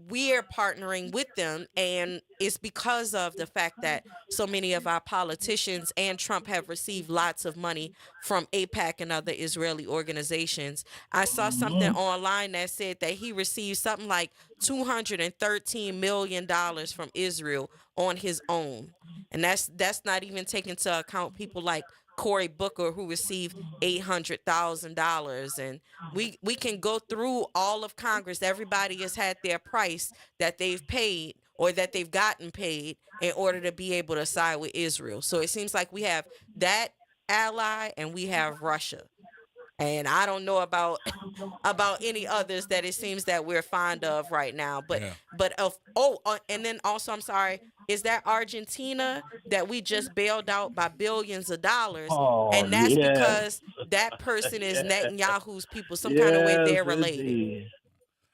we're partnering with them, and it's because of the fact that so many of our politicians and Trump have received lots of money from AIPAC and other Israeli organizations. I saw something online that said that he received something like $213 million from Israel on his own. And that's not even taking into account people like Cory Booker, who received $800,000. And we can go through all of Congress. Everybody has had their price that they've paid or that they've gotten paid in order to be able to side with Israel. So it seems like we have that ally and we have Russia. And I don't know about any others that it seems that we're fond of right now. And then also, I'm sorry, is that Argentina that we just bailed out by billions of dollars? And that's because that person is Netanyahu's people. Some kind of way they're related.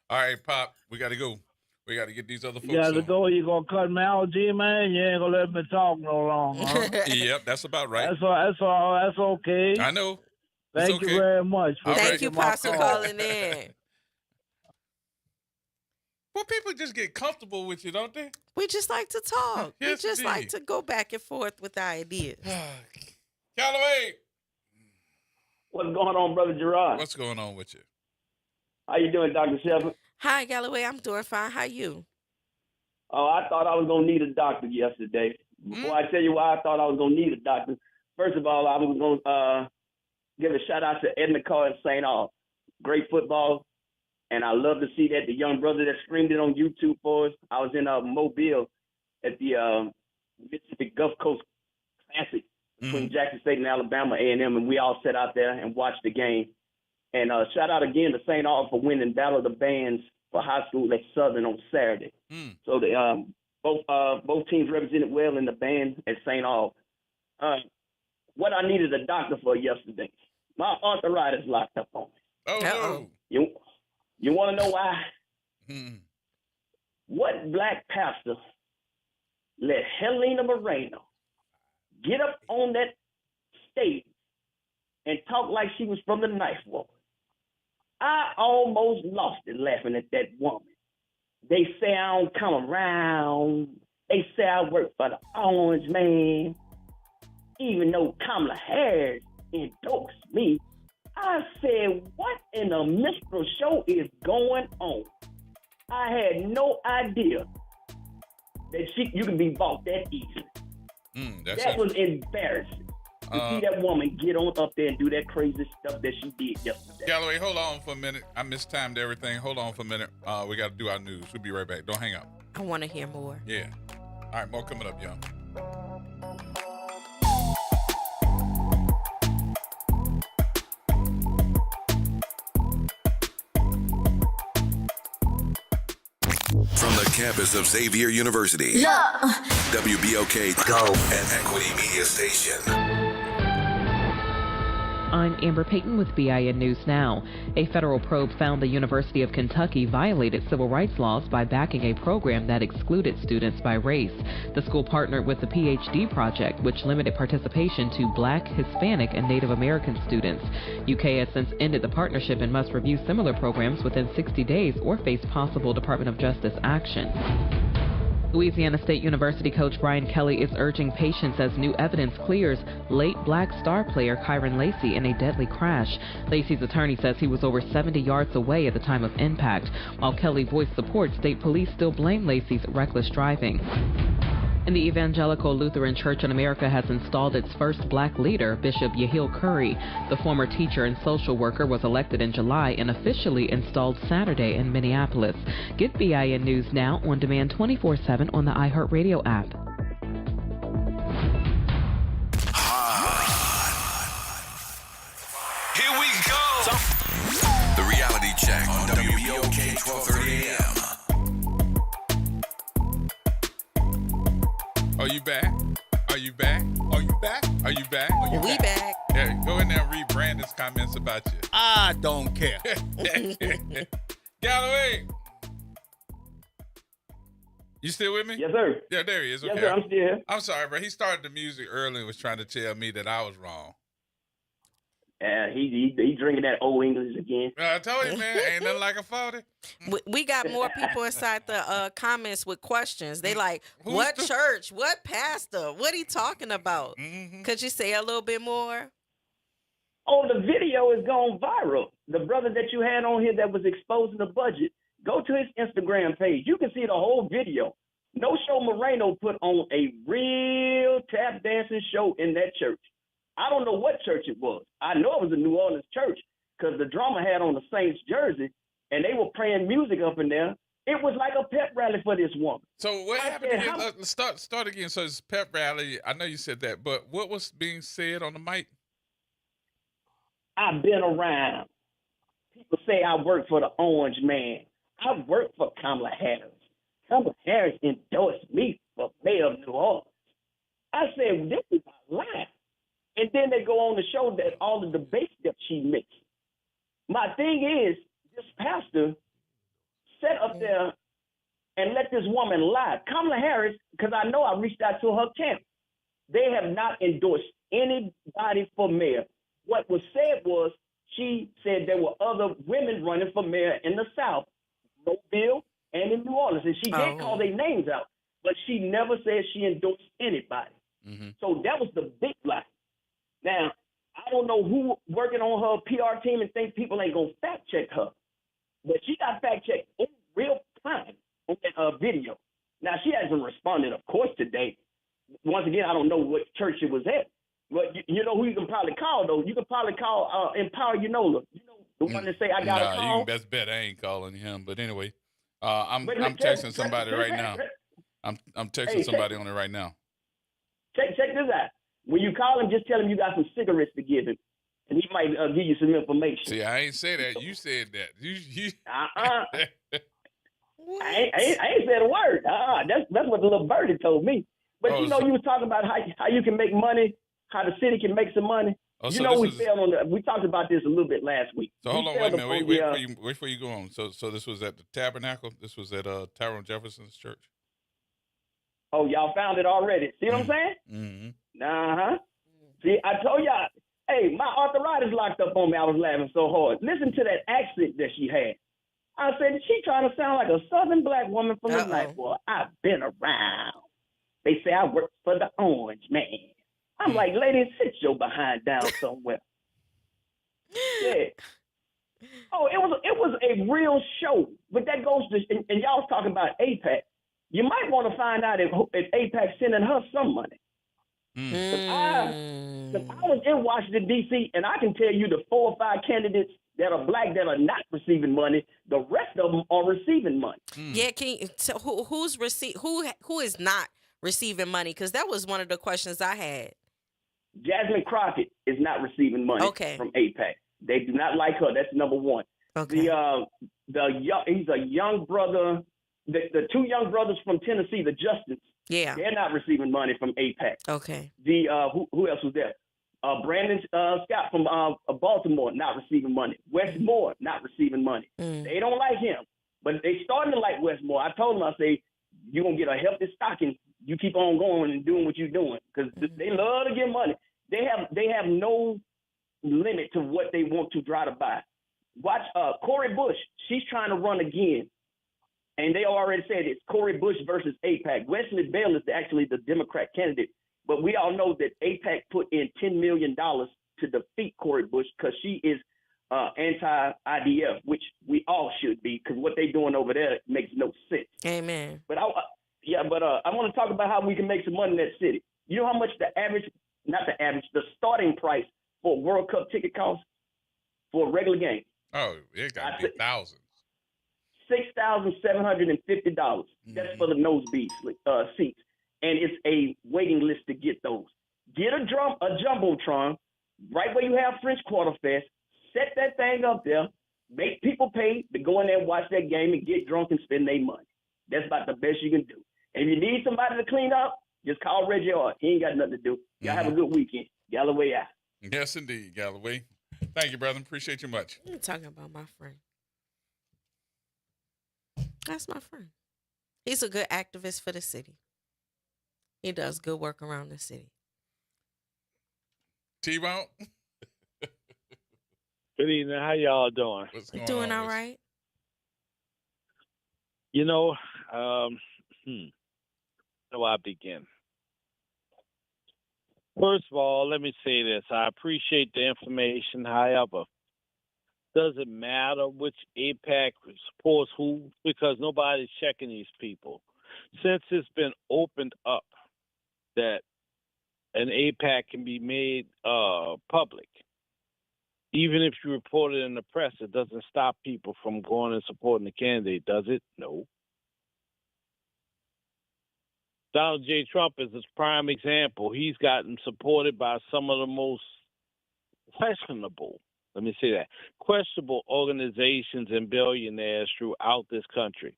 All right, Pop, we got to go. We got to get these other folks. You got to go. You going to cut me out, G-Man? You ain't going to let me talk no longer, huh? Yep, that's about right. That's okay. I know. Thank you very much. Thank you, Pops, for calling in. Well, people just get comfortable with you, don't they? We just like to talk. Yes, we just indeed. like to go back and forth with ideas. Callaway. What's going on, Brother Gerod? What's going on with you? How you doing, Dr. Shepard? Hi, Galloway. I'm doing fine. How you? Oh, I thought I was going to need a doctor yesterday. Before I tell you why I thought I was going to need a doctor, first of all, I was going to give a shout-out to Ed McCall and St. Aug. Great football, and I love to see that the young brother that streamed it on YouTube for us. I was in Mobile at the Mississippi Gulf Coast Classic between Jackson State and Alabama A&M, and we all sat out there and watched the game. And shout out again to St. Aug for winning Battle of the Bands for high school at Southern on Saturday. So the both teams represented well in the band at St. Aug. What I needed a doctor for yesterday, my arthritis locked up on me. Oh, no. You want to know why? What black pastor let Helena Moreno get up on that stage and talk like she was from the knife war? I almost lost it laughing at that woman. They say I don't come around. They say I work for the Orange Man. Even though Kamala Harris endorsed me, I said, what in the minstrel show is going on? I had no idea that you can be bought that easily. That was embarrassing. to see that woman get on up there and do that crazy stuff that she did yesterday. Galloway, hold on for a minute. I mistimed everything. Hold on for a minute. We got to do our news. We'll be right back. Don't hang up. I want to hear more. Yeah. All right, more coming up, y'all. From the campus of Xavier University, WBOK Go and Equity Media Station. I'm Amber Payton with BIN News Now. A federal probe found the University of Kentucky violated civil rights laws by backing a program that excluded students by race. The school partnered with the PhD project, which limited participation to Black, Hispanic, and Native American students. UK has since ended the partnership and must review similar programs within 60 days or face possible Department of Justice action. Louisiana State University coach Brian Kelly is urging patience as new evidence clears late Black star player Kyron Lacey in a deadly crash. Lacey's attorney says he was over 70 yards away at the time of impact. While Kelly voiced support, state police still blame Lacey's reckless driving. And the Evangelical Lutheran Church in America has installed its first Black leader, Bishop Yehiel Curry. The former teacher and social worker was elected in July and officially installed Saturday in Minneapolis. Get BIN News Now on demand 24/7 on the iHeartRadio app. Here we go. The reality check on WBOK 1230 AM. Are you back? Are you back? Are you back? Are you back? Are you We back. Yeah, go in there and read Brandon's comments about you. I don't care. Galloway. You still with me? Yes, sir. Yeah, there he is. Okay. Yes, sir. I'm still here. I'm sorry, bro. He started the music early and was trying to tell me that I was wrong. He drinking that old English again. I told you, man, ain't nothing like a 40. We got more people inside the comments with questions. They like, what church? What pastor? What he talking about? Could you say a little bit more? Oh, the video is going viral. The brother that you had on here that was exposing the budget, go to his Instagram page. You can see the whole video. No Show Moreno put on a real tap dancing show in that church. I don't know what church it was. I know it was a New Orleans church because the drummer had on the Saints jersey and they were playing music up in there. It was like a pep rally for this woman. So what happened again? Start again. So it's pep rally. I know you said that, but what was being said on the mic? I've been around. People say I work for the Orange Man. I work for Kamala Harris. Kamala Harris endorsed me for mayor of New Orleans. I said, well, this is a lie. And then they go on to show that all the debates that she missed. My thing is, this pastor sat up there and let this woman lie. Kamala Harris, because I know I reached out to her camp, they have not endorsed anybody for mayor. What was said was she said there were other women running for mayor in the South, Mobile and in New Orleans. And she did call their names out, but she never said she endorsed anybody. So that was the big lie. Now, I don't know who working on her PR team and thinks people ain't going to fact check her, but she got fact checked in real time on that video. Now, she hasn't responded, of course, today. Once again, I don't know what church it was at, but you know who you can probably call, though? You can probably call Empower Unola. You know, the one that say, I got a call. Best bet I ain't calling him. But anyway, I'm texting somebody right now. I'm texting somebody on it right now. Check this out. When you call him, just tell him you got some cigarettes to give him, and he might give you some information. See, I ain't say that. You said that. I ain't said a word. That's what the little birdie told me. But you was talking about how you can make money, how the city can make some money. We talked about this a little bit last week. So hold on, wait a minute. Wait for you go on. So this was at the Tabernacle. This was at Tyrone Jefferson's church. Oh, y'all found it already. See what I'm saying? Mm-hmm. See, I told y'all, hey, my arthritis locked up on me. I was laughing so hard. Listen to that accent that she had. I said, she trying to sound like a Southern black woman from the night. Boy, I've been around. They say I work for the Orange Man. I'm like, lady, sit your behind down somewhere. Yeah. Oh, it was a real show. But that goes to, and y'all was talking about AIPAC. You might want to find out if AIPAC sending her some money. Mm. Cause I was in Washington, D.C., and I can tell you the 4 or 5 candidates that are black that are not receiving money. The rest of them are receiving money. Yeah, can you, so who is not receiving money? Because that was one of the questions I had. Jasmine Crockett is not receiving money from AIPAC. They do not like her. That's number one. Okay. He's a young brother. The 2 young brothers from Tennessee, the Justins. Yeah. They're not receiving money from AIPAC. Okay. Who else was there? Brandon Scott from Baltimore not receiving money. Wes Moore not receiving money. They don't like him, but they starting to like Wes Moore. I told them, I say, you're gonna get a healthy stocking. You keep on going and doing what you're doing because they love to get money. They have no limit to what they want to try to buy. Watch Cori Bush. She's trying to run again. And they already said it's Cori Bush versus AIPAC. Wesley Bell is actually the Democrat candidate. But we all know that AIPAC put in $10 million to defeat Cori Bush because she is anti-IDF, which we all should be because what they're doing over there makes no sense. Amen. But I want to talk about how we can make some money in that city. You know how much the starting price for a World Cup ticket costs for a regular game? Oh, it got to be thousands. $6,750. That's for the nosebleed seats, and it's a waiting list to get those. Get a jumbotron right where you have French Quarter Fest. Set that thing up there. Make people pay to go in there and watch that game and get drunk and spend their money. That's about the best you can do. And if you need somebody to clean up, just call Reggie Hart. He ain't got nothing to do. Y'all have a good weekend. Galloway out. Yes, indeed, Galloway. Thank you, brother. Appreciate you much. You're talking about my friend. That's my friend. He's a good activist for the city. He does good work around the city. T-Bone? Good evening. How y'all doing? What's going Doing on? all right. You know, how do I begin? First of all, let me say this. I appreciate the information. However, doesn't matter which AIPAC supports who because nobody's checking these people. Since it's been opened up that an AIPAC can be made public, even if you report it in the press, it doesn't stop people from going and supporting the candidate, does it? No. Donald J. Trump is a prime example. He's gotten supported by some of the most questionable organizations and billionaires throughout this country.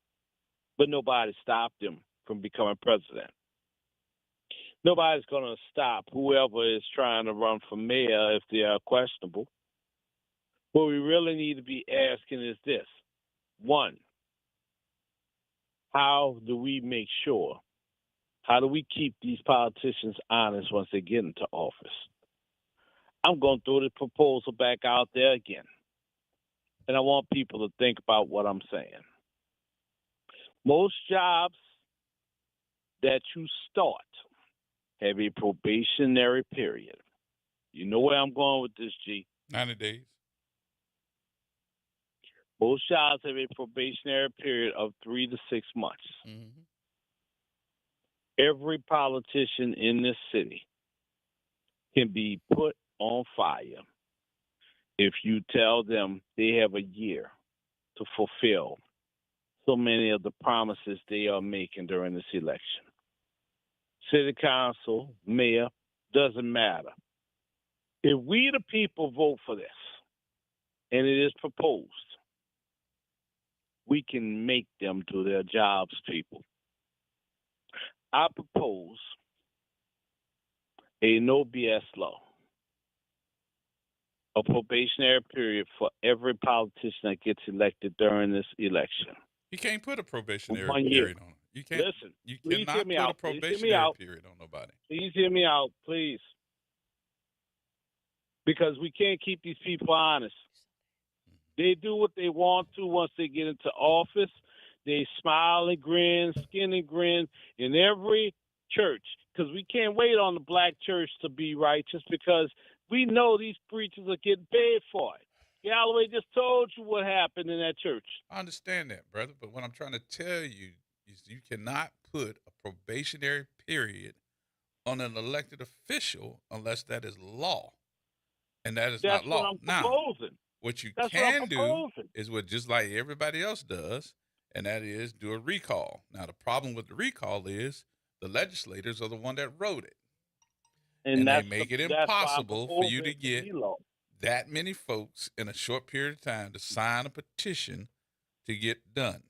But nobody stopped him from becoming president. Nobody's going to stop whoever is trying to run for mayor if they are questionable. What we really need to be asking is this. One, how do we keep these politicians honest once they get into office? I'm going to throw the proposal back out there again. And I want people to think about what I'm saying. Most jobs that you start have a probationary period. You know where I'm going with this, G? 90 days. Most jobs have a probationary period of 3 to 6 months. Mm-hmm. Every politician in this city can be put on fire if you tell them they have a year to fulfill so many of the promises they are making during this election. City council, mayor, doesn't matter. If we the people vote for this and it is proposed, we can make them do their jobs, people. I propose a no BS law, a probationary period for every politician that gets elected during this election. You can't put a probationary 1 year. period on it. You can't. Listen, You please cannot hear me put out. a Please hear me probationary out. period on nobody. Please hear me out, please. Because we can't keep these people honest. They do what they want to once they get into office. They smile and grin, skin and grin in every church. Because we can't wait on the black church to be righteous because we know these preachers are getting paid for it. Galloway just told you what happened in that church. I understand that, brother. But what I'm trying to tell you is you cannot put a probationary period on an elected official unless that is law. And that is That's not law. what I'm Now, proposing. what you That's what I'm can do proposing. is what just like everybody else does, and that is do a recall. Now, the problem with the recall is the legislators are the one that wrote it. And they make it that's why I'm impossible for you proposing to it get be law. that many folks in a short period of time to sign a petition to get done.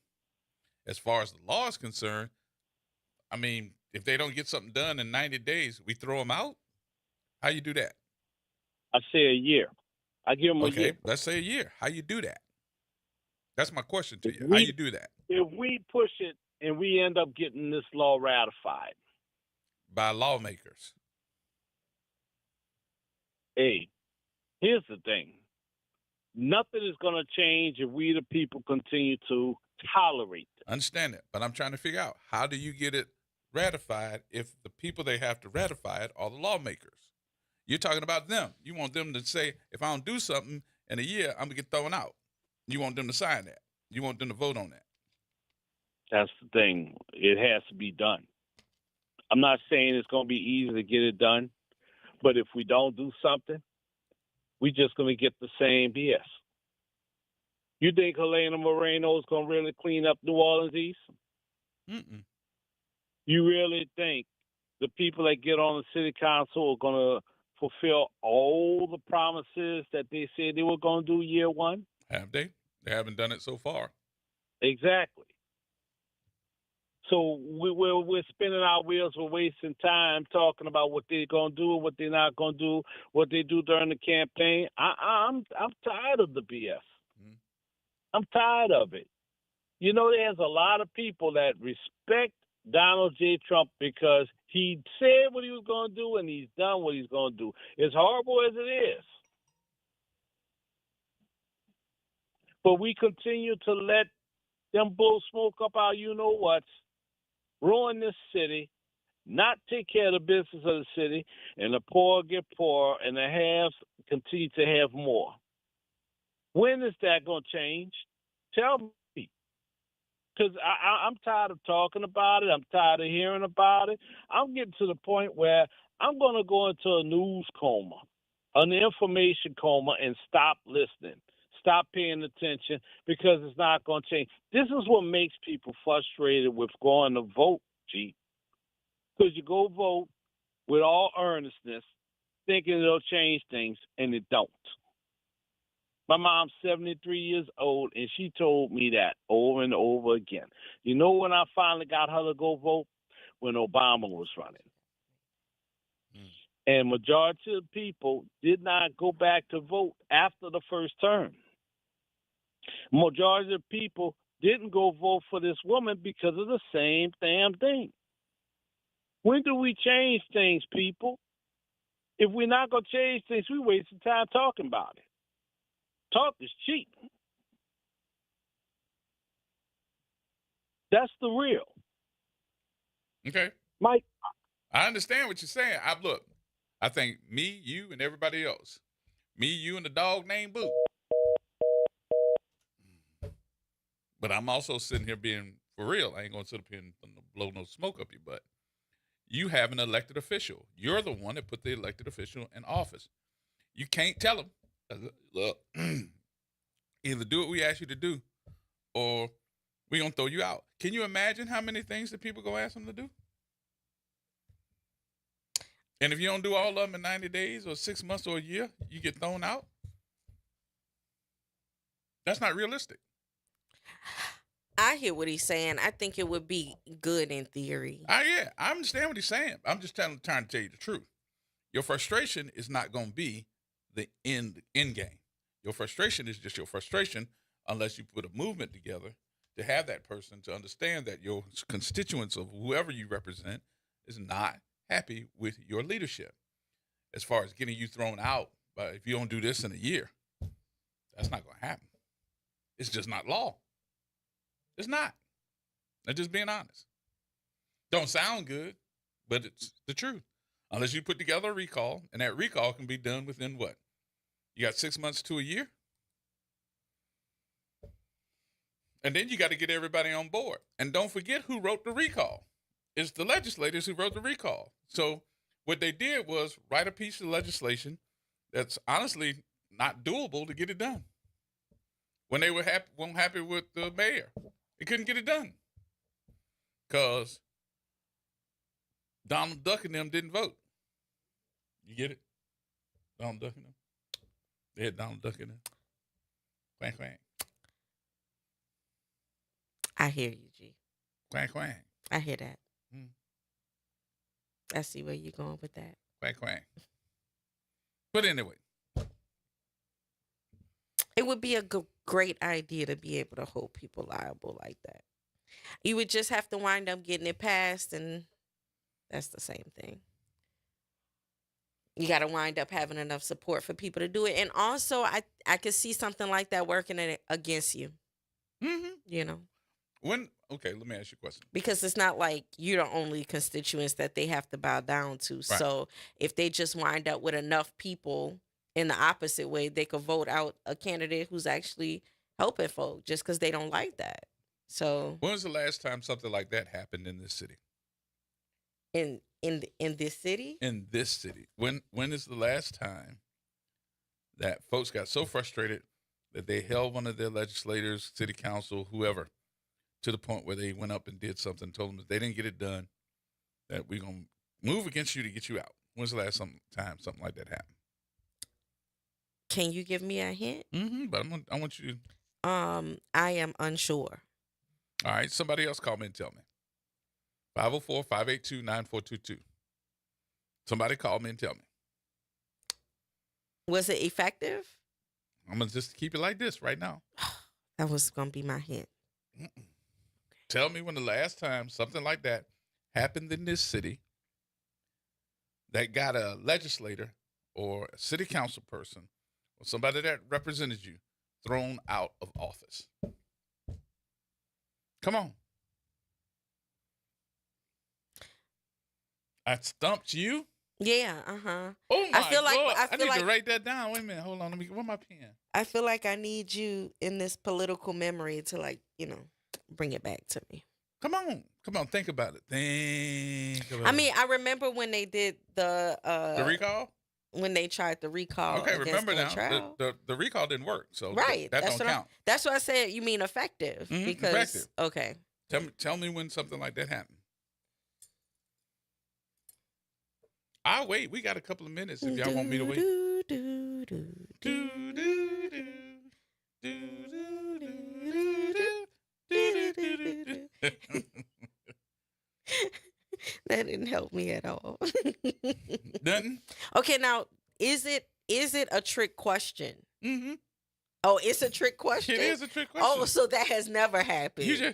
As far as the law is concerned, I mean, if they don't get something done in 90 days, we throw them out? How you do that? I say a year. I give them a year. Okay, let's say a year. How you do that? That's my question to you. We- How you do that? If we push it and we end up getting this law ratified, By lawmakers. hey, here's the thing. Nothing is going to change if we, the people, continue to tolerate it. Understand it, but I'm trying to figure out how do you get it ratified if the people they have to ratify it are the lawmakers? You're talking about them. You want them to say, if I don't do something in a year, I'm gonna get thrown out. You want them to sign that. You want them to vote on that. That's the thing. It has to be done. I'm not saying it's going to be easy to get it done, but if we don't do something, we're just going to get the same BS. You think Helena Moreno is going to really clean up New Orleans East? Mm-mm. You really think the people that get on the city council are going to fulfill all the promises that they said they were going to do year one? Have they? They haven't done it so far. Exactly. So we're spinning our wheels. We're wasting time talking about what they're going to do, what they're not going to do, what they do during the campaign. I'm tired of the BS. I'm tired of it. You know, there's a lot of people that respect Donald J. Trump because he said what he was going to do and he's done what he's going to do. As horrible as it is. But we continue to let them blow smoke up our you-know-whats, ruin this city, not take care of the business of the city, and the poor get poorer and the haves continue to have more. When is that going to change? Tell me. Because I'm tired of talking about it. I'm tired of hearing about it. I'm getting to the point where I'm going to go into a news coma, an information coma, and stop listening. Stop paying attention because it's not going to change. This is what makes people frustrated with going to vote, G. Because you go vote with all earnestness, thinking it'll change things, and it don't. My mom's 73 years old, and she told me that over and over again. You know when I finally got her to go vote? When Obama was running. And majority of people did not go back to vote after the first term. Majority of people didn't go vote for this woman because of the same damn thing. When do we change things, people? If we're not going to change things, we're wasting time talking about it. Talk is cheap. That's the real. Okay. Mike. I understand what you're saying. I think me, you, and everybody else. Me, you, and the dog named Boo. But I'm also sitting here being for real. I ain't going to sit up here and blow no smoke up your butt. You have an elected official. You're the one that put the elected official in office. You can't tell him, look, either do what we ask you to do or we're going to throw you out. Can you imagine how many things that people go ask them to do? And if you don't do all of them in 90 days or 6 months or a year, you get thrown out? That's not realistic. I hear what he's saying. I think it would be good in theory. Yeah, I understand what he's saying. I'm just trying to tell you the truth. Your frustration is not going to be the end game. Your frustration is just your frustration unless you put a movement together to have that person to understand that your constituents of whoever you represent is not happy with your leadership. As far as getting you thrown out, but if you don't do this in a year, that's not going to happen. It's just not law. It's not. I'm just being honest. Don't sound good, but it's the truth. Unless you put together a recall, and that recall can be done within what? You got 6 months to a year? And then you got to get everybody on board. And don't forget who wrote the recall. It's the legislators who wrote the recall. So what they did was write a piece of legislation that's honestly not doable to get it done. When they weren't happy with the mayor, they couldn't get it done because Donald Duck and them didn't vote. You get it? Donald Duck and them. They had Donald Duck in them. Quack, quack. I hear you, G. Quack, quack. I hear that. Mm. I see where you're going with that. Quack, quack. But anyway. It would be a great idea to be able to hold people liable like that. You would just have to wind up getting it passed, and that's the same thing. You got to wind up having enough support for people to do it. And also, I could see something like that working against you. Mm-hmm. You know? Okay, let me ask you a question. Because it's not like you're the only constituents that they have to bow down to. Right. So if they just wind up with enough people in the opposite way, they could vote out a candidate who's actually helping folk just because they don't like that. So when was the last time something like that happened in this city? In this city? In this city. When is the last time that folks got so frustrated that they held one of their legislators, city council, whoever, to the point where they went up and did something, told them if they didn't get it done, that we're going to move against you to get you out? When's the last time something like that happened? Can you give me a hint? Mm-hmm, but I want you to. I am unsure. All right, somebody else call me and tell me. 504-582-9422. Somebody call me and tell me. Was it effective? I'm going to just keep it like this right now. That was going to be my hint. Mm-mm. Tell me when the last time something like that happened in this city that got a legislator or a city council person or somebody that represented you thrown out of office. Come on. I stumped you? Yeah, uh-huh. Oh my God. I need like to write that down. Wait a minute. Hold on. Let me get my pen. I feel like I need you in this political memory to bring it back to me. Come on. Think about it. I remember when they did the recall? When they tried the recall. Okay, remember now, the recall didn't work, so right. that don't count. That's what I said. You mean effective? Mm-hmm, because effective. Okay. Tell me when something like that happened. I'll wait. We got a couple of minutes if y'all want me to wait. That didn't help me at all. Nothing? Okay, now is it a trick question? Mm-hmm. Oh, it's a trick question? It is a trick question. Oh, so that has never happened. You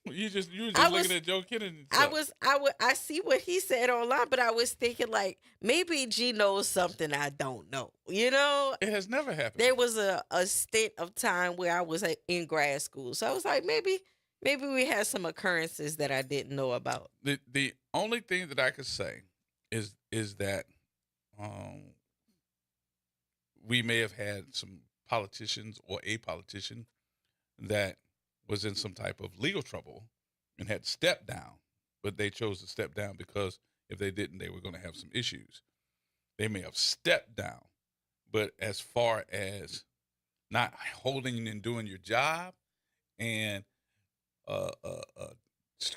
were just looking at Joe Kennedy. I see what he said online, but I was thinking like maybe G knows something I don't know. You know? It has never happened. There was a stint of time where I was in grad school. So I was like, maybe we had some occurrences that I didn't know about. The only thing that I could say is that we may have had some politicians or a politician that was in some type of legal trouble and had stepped down, but they chose to step down because if they didn't, they were going to have some issues. They may have stepped down, but as far as not holding and doing your job and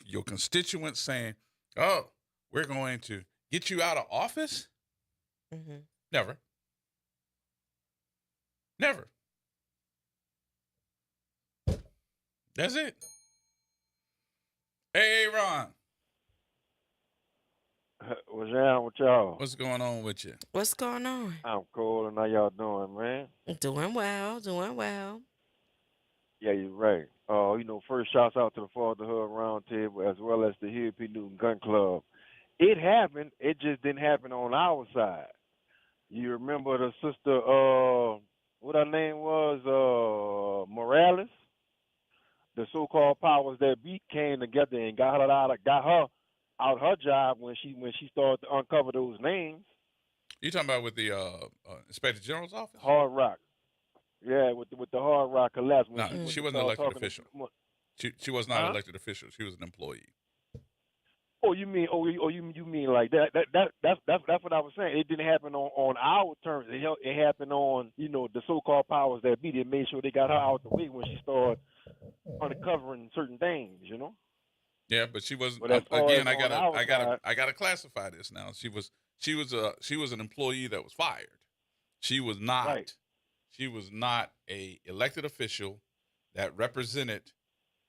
your constituents saying, oh, we're going to get you out of office? Mm-hmm. Never. Never. That's it. Hey, Ron. What's down with y'all? What's going on with you? What's going on? I'm cool, and how y'all doing, man? Doing well. Yeah, you're right. First shouts out to the Fatherhood Roundtable as well as the Hill P. Newton Gun Club. It happened. It just didn't happen on our side. You remember the sister, what her name was, Morales? The so-called powers that be came together and got her out her job when she started to uncover those names. You talking about with the Inspector General's office? Hard Rock. Yeah, with the Hard Rock collapse. No, she wasn't an elected official. She was not an elected official. She was an employee. Oh, you mean? You mean like that? That's what I was saying. It didn't happen on our terms. It happened on the so-called powers that be. They made sure they got her out the way when she started uncovering certain things. Yeah, but she wasn't. But as far Again, as I gotta classify this now. She was an employee that was fired. She was not. Right. She was not a elected official that represented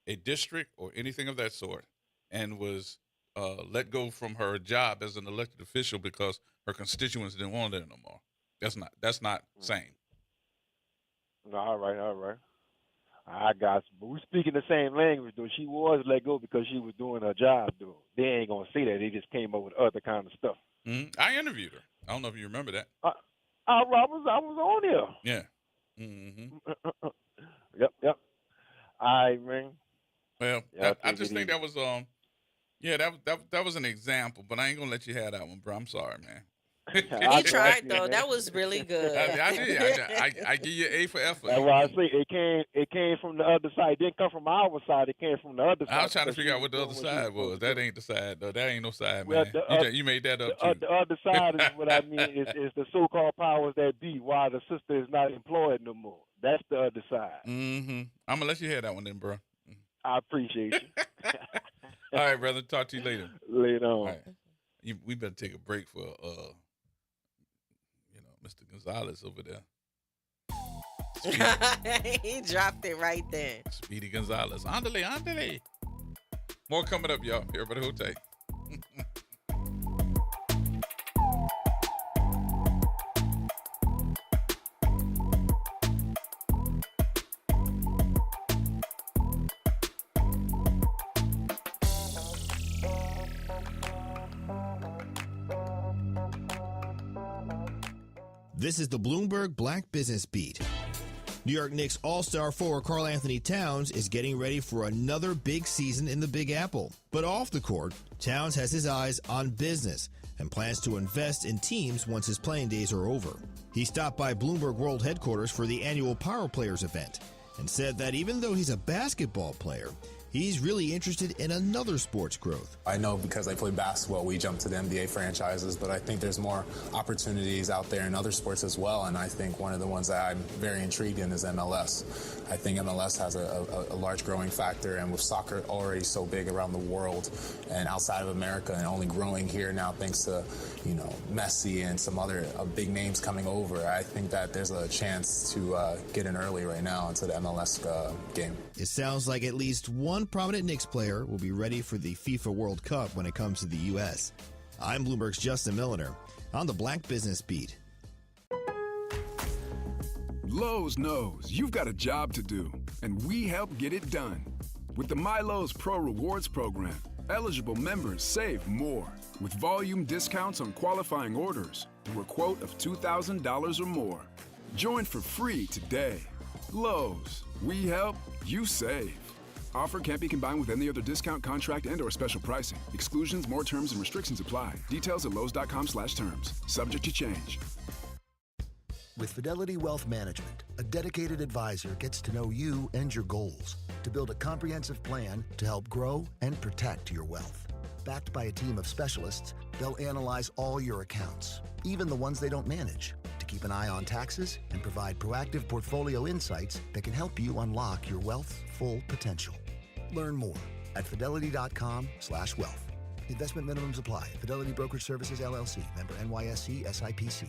a district or anything of that sort, and was let go from her job as an elected official because her constituents didn't want it no more. That's not sane. No, all right. I got you. But we speaking the same language, though. She was let go because she was doing her job, though. They ain't gonna say that. They just came up with other kind of stuff. I interviewed her. I don't know if you remember that. I was on there. Yeah. Mm-hmm. Yep. All right, man. Well, I just think that was that was an example, but I ain't gonna let you have that one, bro. I'm sorry, man. He tried though. That was really good. I did. I give you A for effort. That's why I say it came from the other side. It didn't come from our side. It came from the other side. I was trying to figure out what the other side was. That ain't the side, though. That ain't no side, Well, man. You made that up, too. The other side is what I mean is the so-called powers that be, why the sister is not employed no more. That's the other side. Mm-hmm. I'm going to let you hear that one then, bro. I appreciate you. All right, brother. Talk to you later. Later on. All right. We better take a break for, Mr. Gonzalez over there. He dropped it right then. Speedy Gonzalez. Andale. More coming up, y'all. Everybody hold tight. This is the Bloomberg Black Business Beat. New York Knicks all-star forward Karl Anthony Towns is getting ready for another big season in the Big Apple. But off the court, Towns has his eyes on business and plans to invest in teams once his playing days are over. He stopped by Bloomberg World headquarters for the annual Power Players event and said that even though he's a basketball player, he's really interested in another sport's growth. I know because I play basketball, we jump to the NBA franchises, but I think there's more opportunities out there in other sports as well, and I think one of the ones that I'm very intrigued in is MLS. I think MLS has a large growing factor, and with soccer already so big around the world and outside of America and only growing here now thanks to, Messi and some other big names coming over, I think that there's a chance to get in early right now into the MLS game. It sounds like at least one prominent Knicks player will be ready for the FIFA World Cup when it comes to the U.S. I'm Bloomberg's Justin Milliner on the Black Business Beat. Lowe's knows you've got a job to do, and we help get it done. With the MyLowe's Pro Rewards program, eligible members save more with volume discounts on qualifying orders through a quote of $2,000 or more. Join for free today. Lowe's, we help, you save. Offer can't be combined with any other discount, contract, and/or special pricing. Exclusions, more terms, and restrictions apply. Details at Lowe's.com/terms. Subject to change. With Fidelity Wealth Management, a dedicated advisor gets to know you and your goals to build a comprehensive plan to help grow and protect your wealth. Backed by a team of specialists, they'll analyze all your accounts, even the ones they don't manage, to keep an eye on taxes and provide proactive portfolio insights that can help you unlock your wealth's full potential. Learn more at fidelity.com/wealth. Investment minimums apply. Fidelity Brokerage Services, LLC. Member NYSE SIPC.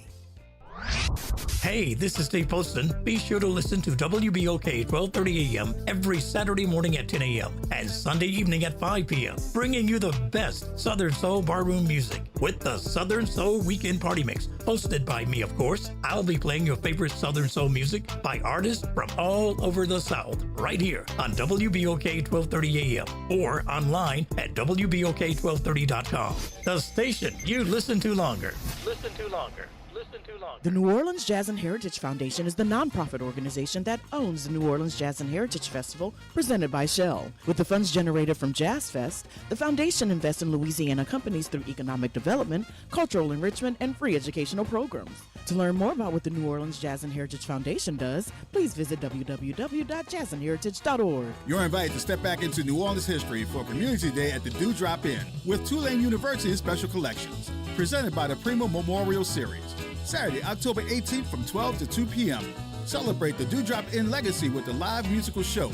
Hey, this is Dave Poston. Be sure to listen to WBOK 1230 a.m. every Saturday morning at 10 a.m. and Sunday evening at 5 p.m., bringing you the best Southern Soul barroom music with the Southern Soul Weekend Party Mix, hosted by me, of course. I'll be playing your favorite Southern Soul music by artists from all over the South, right here on WBOK 1230 a.m. or online at WBOK1230.com. The station you listen to longer. Listen to longer. Listen to The New Orleans Jazz and Heritage Foundation is the nonprofit organization that owns the New Orleans Jazz and Heritage Festival presented by Shell. With the funds generated from Jazz Fest, the foundation invests in Louisiana companies through economic development, cultural enrichment, and free educational programs. To learn more about what the New Orleans Jazz and Heritage Foundation does, please visit www.jazzandheritage.org. You're invited to step back into New Orleans history for Community Day at the Dewdrop Inn with Tulane University's special collections, presented by the Primo Memorial Series. Saturday, October 18th from 12 to 2 p.m. Celebrate the Dewdrop Inn legacy with a live musical show.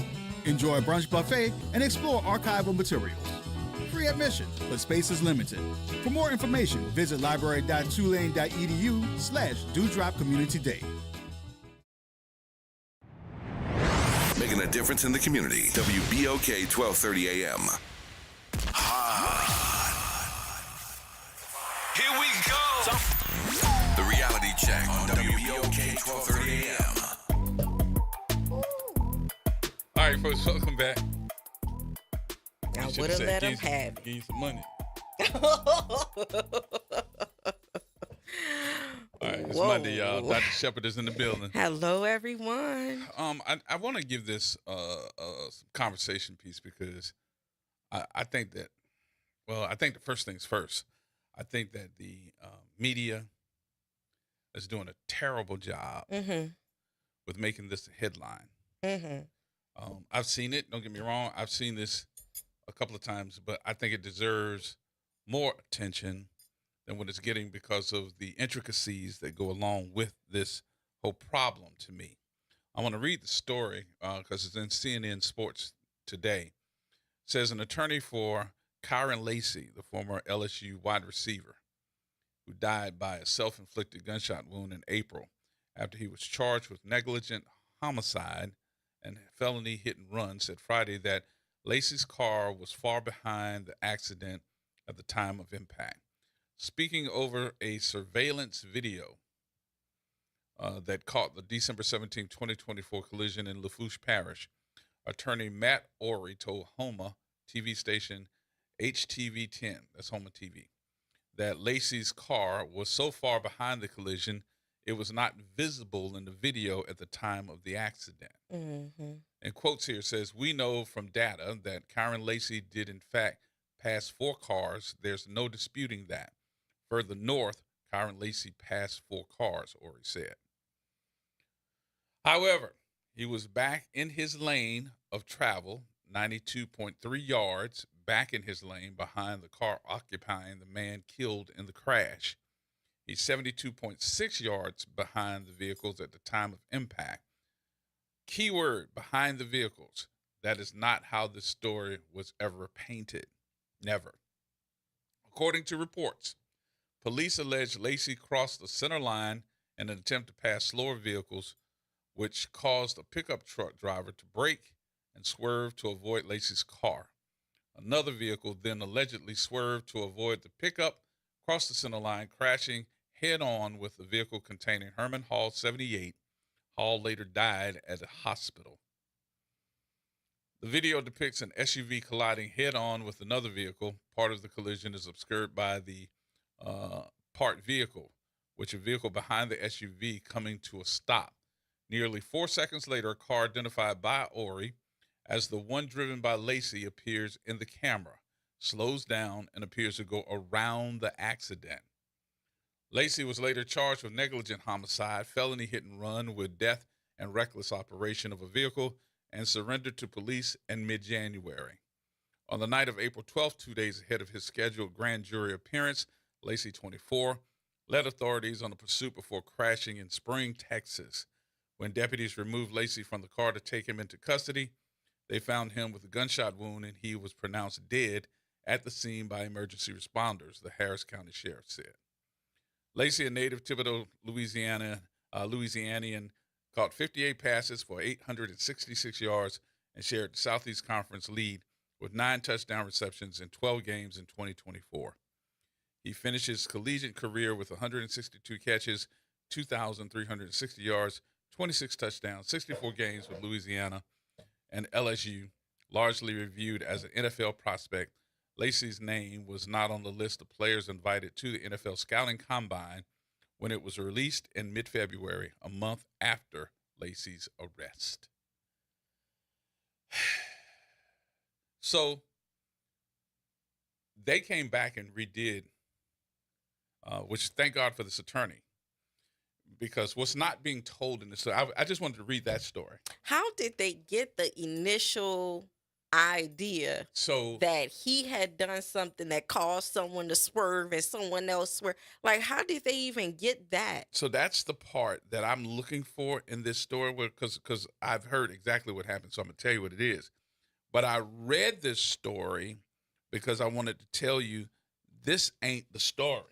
Enjoy a brunch buffet and explore archival materials. Free admission, but space is limited. For more information, visit library.tulane.edu/Dewdrop Community Day. Making a difference in the community. WBOK 1230 AM. Here we go. The reality check on WBOK 1230 AM. All right, folks, welcome back. I would have let him have it. Give you some money. All right, it's Monday, y'all. Dr. Shepard is in the building. Hello, everyone. I want to give this some conversation piece because I think that, I think the first things first. I think that the media is doing a terrible job with making this a headline. I've seen it. Don't get me wrong. I've seen this a couple of times, but I think it deserves more attention than what it's getting because of the intricacies that go along with this whole problem to me. I want to read the story because it's in CNN Sports today. It says an attorney for Kyron Lacy, the former LSU wide receiver, who died by a self-inflicted gunshot wound in April after he was charged with negligent homicide and felony hit and run, said Friday that Lacy's car was far behind the accident at the time of impact. Speaking over a surveillance video that caught the December 17, 2024 collision in Lafourche Parish, attorney Matt Ory told Homa TV station HTV10, that's Homa TV, that Lacy's car was so far behind the collision, it was not visible in the video at the time of the accident. And quotes here says, "We know from data that Kyron Lacy did in fact pass 4 cars. There's no disputing that. Further north, Kyron Lacy passed 4 cars," Ory said. However, he was back in his lane of travel, 92.3 yards back in his lane behind the car occupying the man killed in the crash. He's 72.6 yards behind the vehicles at the time of impact. Keyword, behind the vehicles. That is not how this story was ever painted. Never. According to reports, police allege Lacy crossed the center line in an attempt to pass slower vehicles, which caused a pickup truck driver to brake and swerve to avoid Lacy's car. Another vehicle then allegedly swerved to avoid the pickup, crossed the center line, crashing head-on with the vehicle containing Herman Hall 78. Hall later died at a hospital. The video depicts an SUV colliding head-on with another vehicle. Part of the collision is obscured by the parked vehicle, which a vehicle behind the SUV coming to a stop. Nearly 4 seconds later, a car identified by Ory as the one driven by Lacy appears in the camera, slows down, and appears to go around the accident. Lacy was later charged with negligent homicide, felony hit and run with death and reckless operation of a vehicle, and surrendered to police in mid-January. On the night of April 12th, 2 days ahead of his scheduled grand jury appearance, Lacy, 24, led authorities on a pursuit before crashing in Spring, Texas. When deputies removed Lacy from the car to take him into custody, they found him with a gunshot wound and he was pronounced dead at the scene by emergency responders, the Harris County Sheriff said. Lacy, a native Thibodaux, Louisianian, caught 58 passes for 866 yards and shared the Southeast Conference lead with 9 touchdown receptions in 12 games in 2024. He finished his collegiate career with 162 catches, 2,360 yards, 26 touchdowns, 64 games with Louisiana and LSU. Largely reviewed as an NFL prospect, Lacy's name was not on the list of players invited to the NFL Scouting Combine, when it was released in mid-February, a month after Lacey's arrest. So they came back and redid, which thank God for this attorney, because what's not being told in this, I just wanted to read that story. How did they get the initial idea that he had done something that caused someone to swerve and someone else swerve? Like, how did they even get that? So that's the part that I'm looking for in this story, because I've heard exactly what happened, so I'm going to tell you what it is. But I read this story because I wanted to tell you this ain't the story.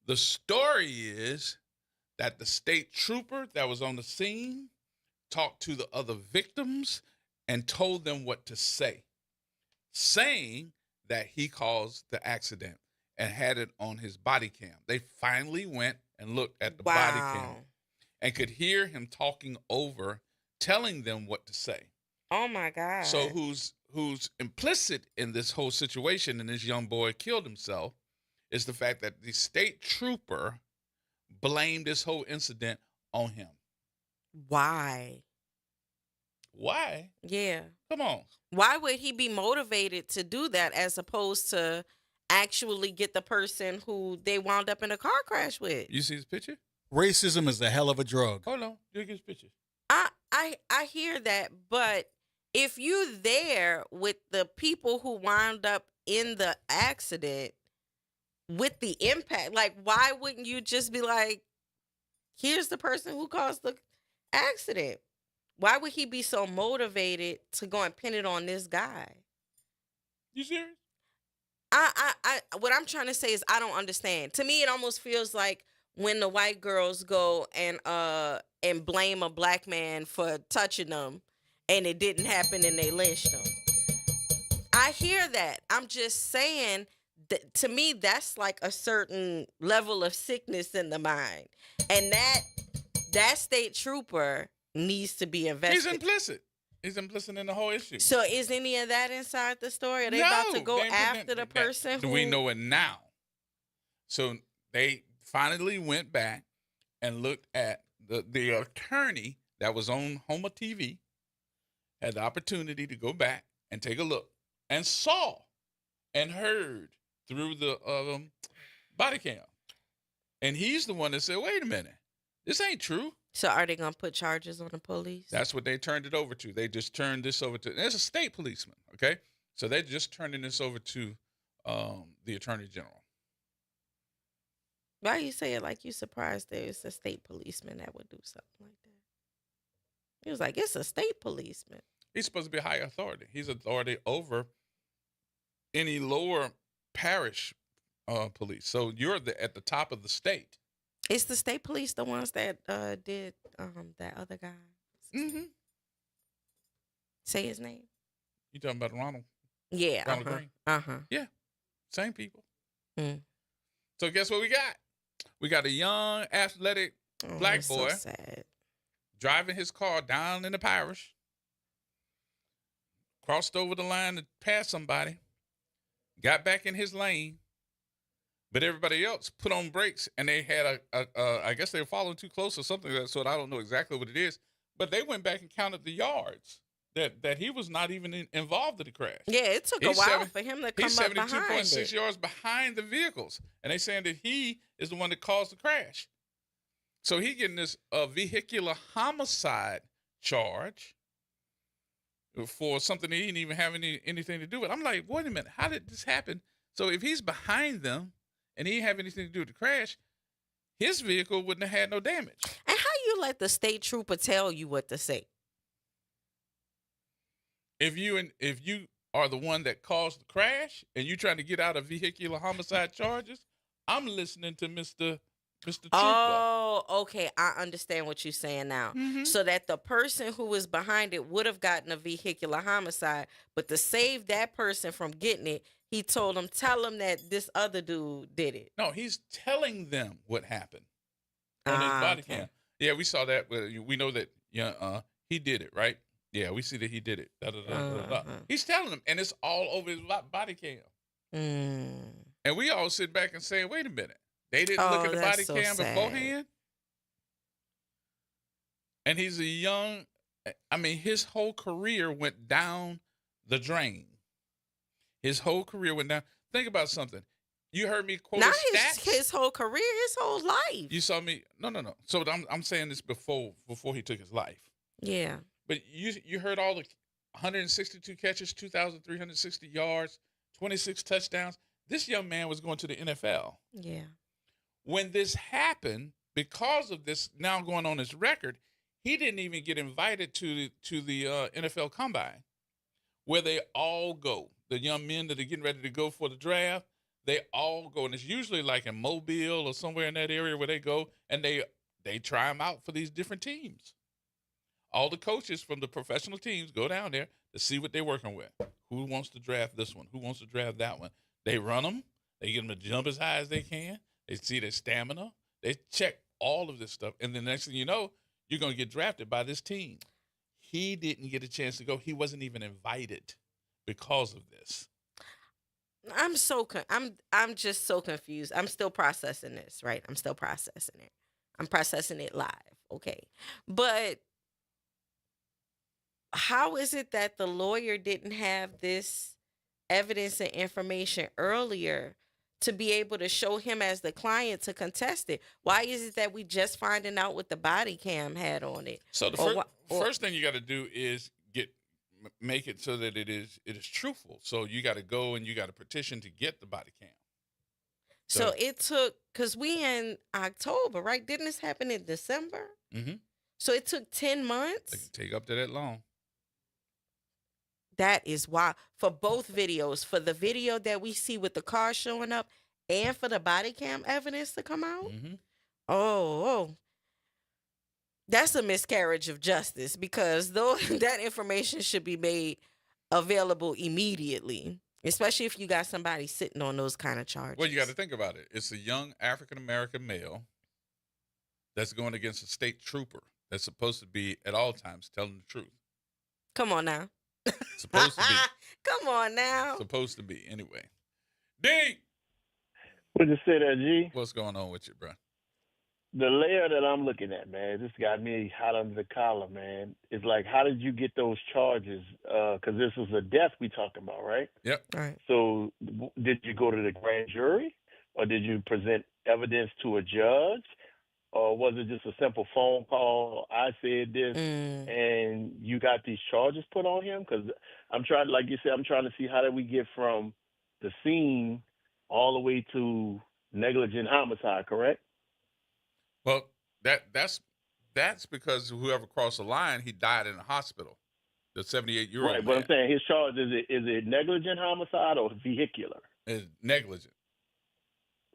The story is that the state trooper that was on the scene talked to the other victims and told them what to say, saying that he caused the accident and had it on his body cam. They finally went and looked at the body cam and could hear him talking over, telling them what to say. Oh my God. So who's implicit in this whole situation, and this young boy killed himself, is the fact that the state trooper blamed this whole incident on him. Why? Why? Yeah. Come on. Why would he be motivated to do that as opposed to actually get the person who they wound up in a car crash with? You see his picture? Racism is a hell of a drug. Hold on. Look at his picture. I hear that, but if you're there with the people who wound up in the accident with the impact, like, why wouldn't you just be like, here's the person who caused the accident? Why would he be so motivated to go and pin it on this guy? You serious? What I'm trying to say is I don't understand. To me, it almost feels like when the white girls go and blame a black man for touching them and it didn't happen and they lynched them. I hear that. I'm just saying that to me, that's like a certain level of sickness in the mind. And that state trooper needs to be investigated. He's implicit. He's implicit in the whole issue. So is any of that inside the story? Are they about to go after the person who... We know it now. So they finally went back and looked at the attorney that was on Homa TV, had the opportunity to go back and take a look and saw and heard through the body cam. And he's the one that said, wait a minute, this ain't true. So are they going to put charges on the police? That's what they turned it over to. They just turned this over to, there's a state policeman, okay? So they're just turning this over to the attorney general. Why you say it like you surprised there's a state policeman that would do something like that? He was like, it's a state policeman. He's supposed to be a higher authority. He's authority over any lower parish police. So you're at the top of the state. It's the state police, the ones that did that other guy. Mm-hmm. Say his name. You talking about Ronald? Yeah. Ronald Green? Yeah. Same people. Mm. So guess what we got? We got a young, athletic black boy so sad. Driving his car down in the parish, crossed over the line to pass somebody, got back in his lane, but everybody else put on brakes, and they had I guess they were following too close or something like that, so I don't know exactly what it is, but they went back and counted the yards that he was not even involved in the crash. Yeah, it took a while for him to come he's up behind it. 72.6 yards behind the vehicles, and they saying that he is the one that caused the crash. So he getting this vehicular homicide charge for something he didn't even have anything to do with. I'm like, wait a minute, how did this happen? So if he's behind them and he didn't have anything to do with the crash, his vehicle wouldn't have had no damage. And how you let the state trooper tell you what to say? If you are the one that caused the crash and you trying to get out of vehicular homicide charges, I'm listening to Mr. Trooper. Oh, okay. I understand what you're saying now. Mm-hmm. So that the person who was behind it would have gotten a vehicular homicide, but to save that person from getting it, he told them, tell them that this other dude did it. No, he's telling them what happened on his body cam. Yeah, we saw that. We know that he did it, right? Yeah, we see that he did it. He's telling them, and it's all over his body cam. And we all sit back and say, wait a minute. They didn't look Oh, at the that's body so cam sad. beforehand. And he's a young, I mean, his whole career went down the drain. His whole career went down. Think about something. You heard me quote Not his stats. his whole career, his whole life. You saw me. No. So I'm saying this before he took his life. Yeah. But you heard all the 162 catches, 2,360 yards, 26 touchdowns. This young man was going to the NFL. Yeah. When this happened, because of this now going on his record, he didn't even get invited to the NFL Combine, where they all go. The young men that are getting ready to go for the draft, they all go, and it's usually like in Mobile or somewhere in that area where they go, and they try them out for these different teams. All the coaches from the professional teams go down there to see what they're working with. Who wants to draft this one? Who wants to draft that one? They run them. They get them to jump as high as they can. They see their stamina. They check all of this stuff. And the next thing you know, you're going to get drafted by this team. He didn't get a chance to go. He wasn't even invited because of this. I'm just so confused. I'm still processing this, right? I'm still processing it. I'm processing it live, okay? But how is it that the lawyer didn't have this evidence and information earlier to be able to show him as the client to contest it? Why is it that we just finding out what the body cam had on it? So the first thing you got to do is make it so that it is truthful. So you got to go and you got to petition to get the body cam. So it took, because we in October, right? Didn't this happen in December? Mm-hmm. So it took 10 months? It can take up to that long. That is why, for both videos, for the video that we see with the car showing up and for the body cam evidence to come out. Mm-hmm. Oh, that's a miscarriage of justice, because though that information should be made available immediately, especially if you got somebody sitting on those kind of charges. Well, you got to think about it. It's a young African-American male that's going against a state trooper that's supposed to be at all times telling the truth. Come on now. Supposed to be. Come on now. Supposed to be. Anyway. D! What you say there, G? What's going on with you, bro? The layer that I'm looking at, man, this got me hot under the collar, man. It's like, how did you get those charges? Because this was a death we talking about, right? Yep. All right. So did you go to the grand jury, or did you present evidence to a judge? Or was it just a simple phone call? I said this, and you got these charges put on him? Because I'm trying, like you said, I'm trying to see how did we get from the scene all the way to negligent homicide, correct? Well, that's because whoever crossed the line, he died in a hospital. The 78-year-old Right, man. but I'm saying his charge, is it negligent homicide or vehicular? Is negligent.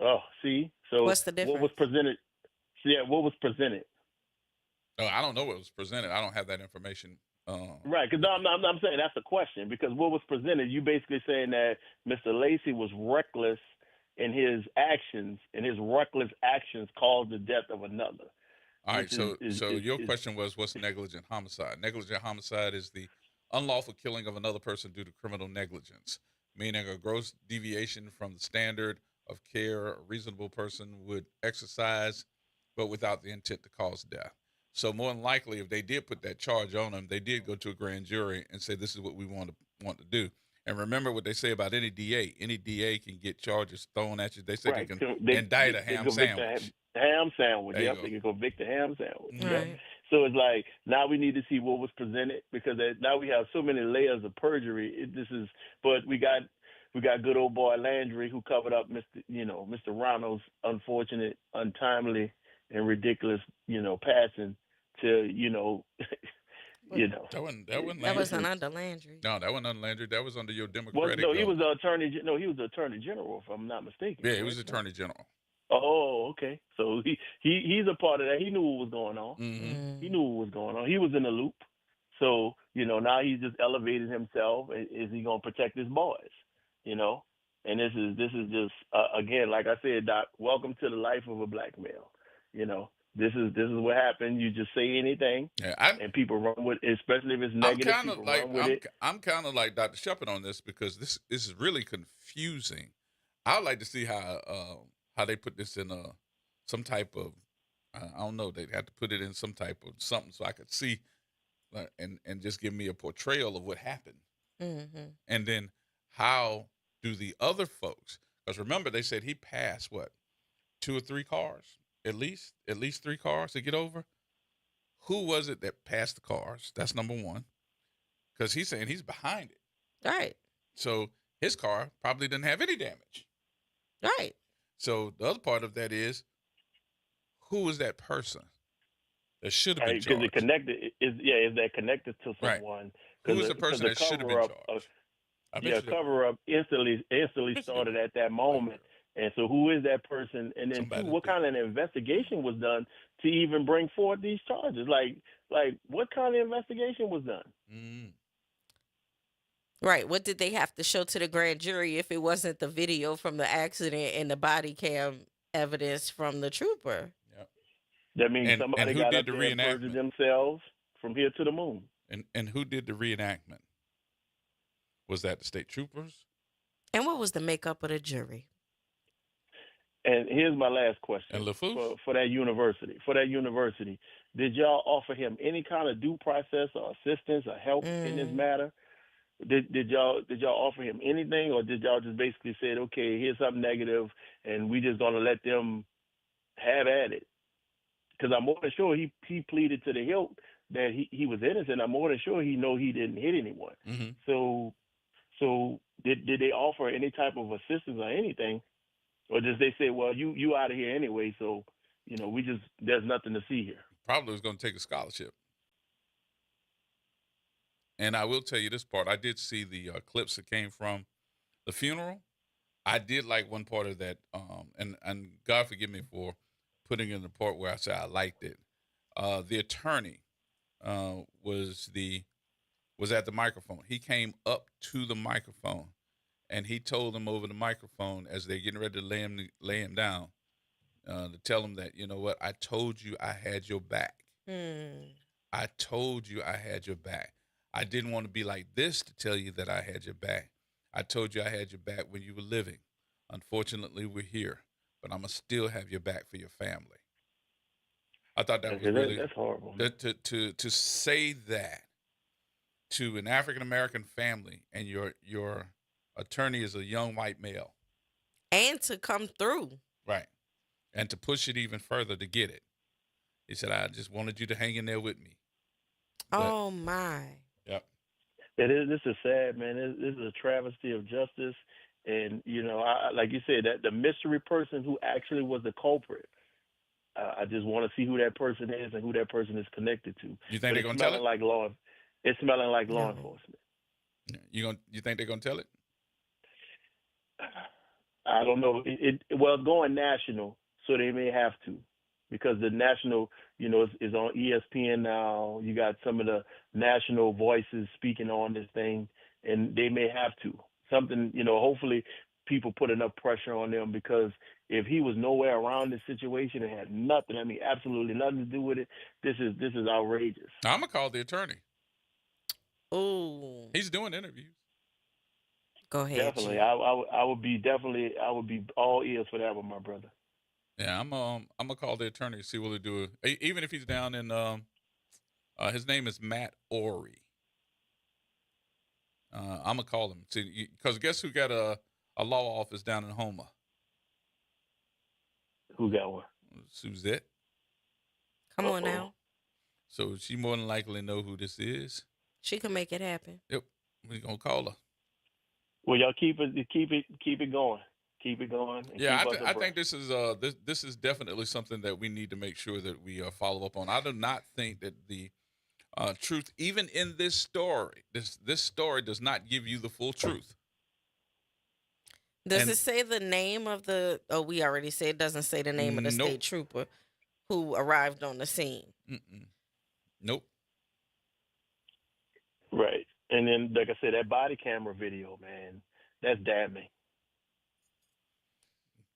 Oh, see? So what's the difference? What was presented? Yeah, what was presented? Oh, I don't know what was presented. I don't have that information. Right, because I'm saying that's a question, because what was presented, you basically saying that Mr. Lacey was reckless in his actions, and his reckless actions caused the death of another. All right, so your question was, what's negligent homicide? Negligent homicide is the unlawful killing of another person due to criminal negligence, meaning a gross deviation from the standard of care a reasonable person would exercise, but without the intent to cause death. So more than likely, if they did put that charge on them, they did go to a grand jury and say, this is what we want to do. And remember what they say about any DA. Any DA can get charges thrown at you. They say they can indict a ham sandwich. Ham sandwich. There you Yep, go. they can convict a ham sandwich. Right. Yep. So it's like, now we need to see what was presented, because now we have so many layers of perjury. But we got good old boy Landry, who covered up Mr. Ronald's unfortunate, untimely, and ridiculous, passing to, That wasn't under Landry. No, that wasn't under Landry. That was under your Democratic. He was the attorney. No, he was the attorney general, if I'm not mistaken. Yeah, he was attorney general. Oh, okay. So he's a part of that. He knew what was going on. Mm-hmm. He knew what was going on. He was in the loop. So now he's just elevated himself. Is he gonna protect his boys? And this is just again, like I said, Doc. Welcome to the life of a black male. This is what happened. You just say anything, and people run with it, especially if it's negative. I'm kind of like Dr. Shepard on this, because this is really confusing. I'd like to see how how they put this in some type of I don't know. They had to put it in some type of something so I could see and just give me a portrayal of what happened. Mm-hmm. And then how do the other folks? Because remember, they said he passed what 2 or 3 cars, at least 3 cars to get over. Who was it that passed the cars? That's number one. Because he's saying he's behind it. Right. So his car probably didn't have any damage. Right. So the other part of that is, who was that person that should have been Because charged? it connected is that connected to Right. someone? Who was the person that should have been cover-up, charged? I bet Yeah, you that- cover up instantly started at that moment. And so, who is that person? And then, two, what kind of an investigation was done to even bring forth these charges? Like what kind of investigation was done? Right. What did they have to show to the grand jury if it wasn't the video from the accident and the body cam evidence from the trooper? That means And somebody who got did up the there and perjured themselves from here to the moon. And who did the reenactment? Was that the state troopers? And what was the makeup of the jury? And here's my last question And LaFouche? for that university. For that university, did y'all offer him any kind of due process or assistance or help in this matter? Did y'all offer him anything, or did y'all just basically say, okay, here's something negative, and we just gonna let them have at it? Because I'm more than sure he pleaded to the hilt that he was innocent. I'm more than sure he didn't hit anyone. Mm-hmm. So did they offer any type of assistance or anything, or just they say, well, you out of here anyway, so there's nothing to see here. Probably was going to take a scholarship. And I will tell you this part. I did see the clips that came from the funeral. I did like one part of that, and God forgive me for putting in the part where I said I liked it. The attorney was at the microphone. He came up to the microphone, and he told them over the microphone as they're getting ready to lay him down, to tell him that, you know what, I told you I had your back. I told you I had your back. I didn't want to be like this to tell you that I had your back. I told you I had your back when you were living. Unfortunately, we're here, but I'm going to still have your back for your family. I thought that was really that's horrible. To say that to an African American family, and your attorney is a young white male, and to come through, right, and to push it even further to get it. He said, "I just wanted you to hang in there with me." Oh my! Yep. This is sad, man. This is a travesty of justice, and like you said, that the mystery person who actually was the culprit. I just want to see who that person is and who that person is connected to. You think they're gonna tell it? It's smelling like law enforcement. You think they're gonna tell it? I don't know. It's going national, so they may have to, because the national, is on ESPN now. You got some of the national voices speaking on this thing, and they may have to. Something, hopefully people put enough pressure on them, because if he was nowhere around this situation and had nothing, absolutely nothing to do with it, this is outrageous. I'm gonna call the attorney. Oh, he's doing interviews. Go ahead. Definitely, I would be all ears for that one, my brother. Yeah, I'm gonna call the attorney to see what they do. Even if he's down in his name is Matt Ory. I'm gonna call him, see, because guess who got a law office down in Houma? Who got one? Suzette. Come on now. So she more than likely know who this is. She can make it happen. Yep, we're gonna call her. Well, y'all keep it going. Keep it going. Yeah, I think this is definitely something that we need to make sure that we follow up on. I do not think that the truth, even in this story, this story does not give you the full truth. Does it say the name of the? Oh, we already said it doesn't say the name of the Nope. state trooper who arrived on the scene. Nope. Right, and then like I said, that body camera video, man, that's damning.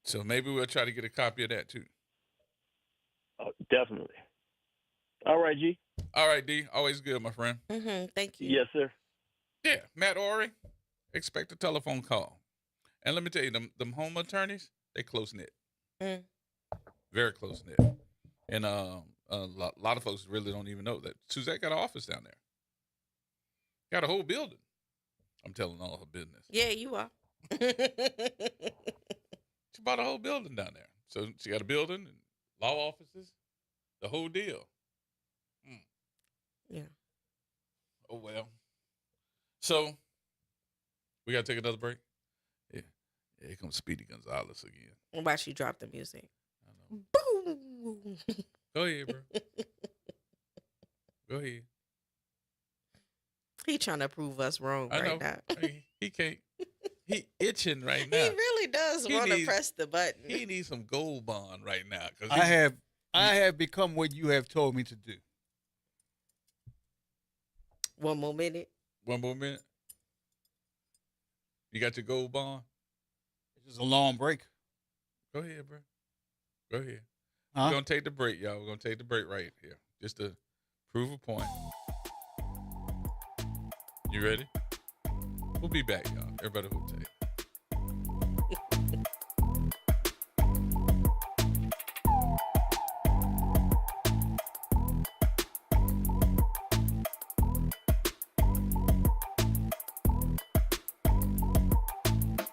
So maybe we'll try to get a copy of that too. Definitely. All right, G. All right, D. Always good, my friend. Thank you. Yes, sir. Yeah, Matt Ory, expect a telephone call. And let me tell you, them home attorneys, they close knit. Mm. Very close knit. And a lot of folks really don't even know that Suzette got an office down there. Got a whole building. I'm telling all her business. Yeah, you are. She bought a whole building down there. So she got a building and law offices, the whole deal. Yeah. Oh, well. So we got to take another break? Yeah. Here comes Speedy Gonzalez again. Why she dropped the music? Boom. Go ahead, bro. Go ahead. He trying to prove us wrong I know. right now. He can't. He itching right now. He really does want to press the button. He needs some gold bond right now. I have become what you have told me to do. One more minute. One more minute. You got your gold bond? It's just a long break. Go ahead, bro. Go ahead. Huh? We're going to take the break, y'all. We're going to take the break right here. Just to prove a point. You ready? We'll be back, y'all. Everybody hold tight.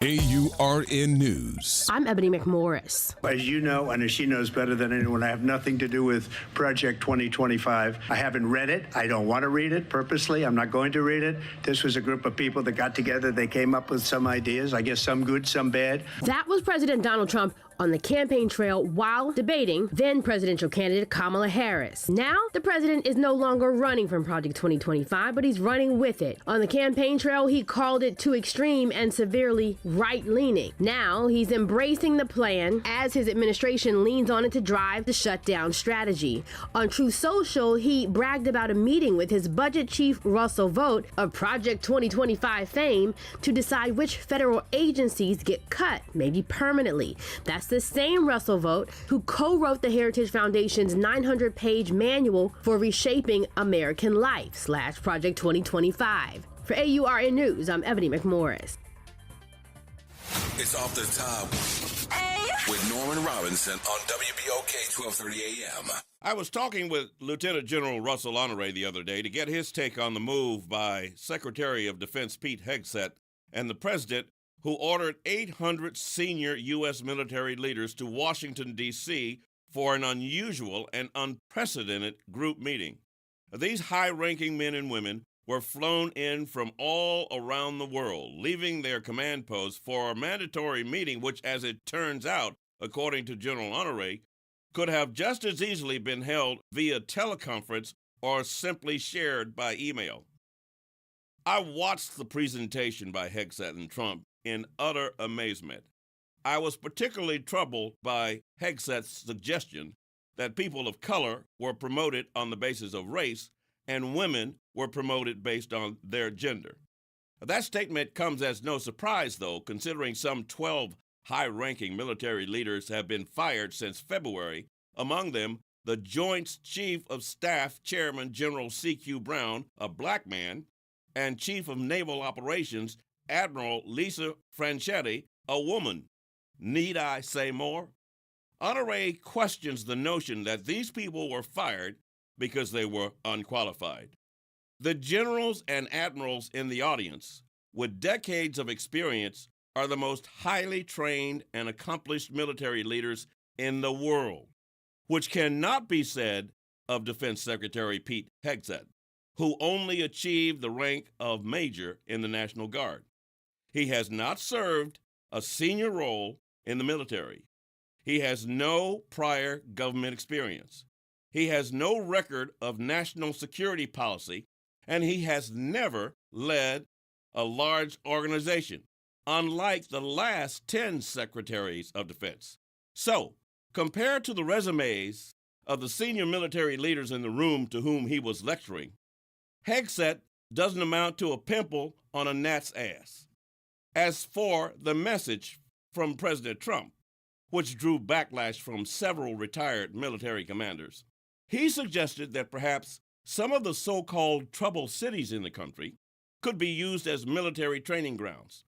AURN News. I'm Ebony McMorris. As you know, and as she knows better than anyone, I have nothing to do with Project 2025. I haven't read it. I don't want to read it purposely. I'm not going to read it. This was a group of people that got together. They came up with some ideas, I guess some good, some bad. That was President Donald Trump on the campaign trail while debating then presidential candidate Kamala Harris. Now, the president is no longer running from Project 2025, but he's running with it. On the campaign trail, he called it too extreme and severely right-leaning. Now, he's embracing the plan as his administration leans on it to drive the shutdown strategy. On Truth Social, he bragged about a meeting with his budget chief Russell Vought of Project 2025 fame to decide which federal agencies get cut, maybe permanently. That's the same Russell Vought who co-wrote the Heritage Foundation's 900-page manual for reshaping American life / Project 2025. For AURN News, I'm Ebony McMorris. It's Off the Top with Norman Robinson on WBOK 1230 AM. I was talking with Lieutenant General Russell Honore the other day to get his take on the move by Secretary of Defense Pete Hegseth and the President, who ordered 800 senior U.S. military leaders to Washington, D.C. for an unusual and unprecedented group meeting. These high-ranking men and women were flown in from all around the world, leaving their command posts for a mandatory meeting, which, as it turns out, according to General Honore, could have just as easily been held via teleconference or simply shared by email. I watched the presentation by Hegseth and Trump in utter amazement. I was particularly troubled by Hegseth's suggestion that people of color were promoted on the basis of race and women were promoted based on their gender. That statement comes as no surprise, though, considering some 12 high-ranking military leaders have been fired since February, among them the Joint Chief of Staff Chairman General C.Q. Brown, a black man, and Chief of Naval Operations Admiral Lisa Franchetti, a woman. Need I say more? Honore questions the notion that these people were fired because they were unqualified. The generals and admirals in the audience, with decades of experience, are the most highly trained and accomplished military leaders in the world, which cannot be said of Defense Secretary Pete Hegseth, who only achieved the rank of major in the National Guard. He has not served a senior role in the military. He has no prior government experience. He has no record of national security policy, and he has never led a large organization, unlike the last 10 secretaries of defense. So, compared to the resumes of the senior military leaders in the room to whom he was lecturing, Hegseth doesn't amount to a pimple on a gnat's ass. As for the message from President Trump, which drew backlash from several retired military commanders, he suggested that perhaps some of the so-called troubled cities in the country could be used as military training grounds.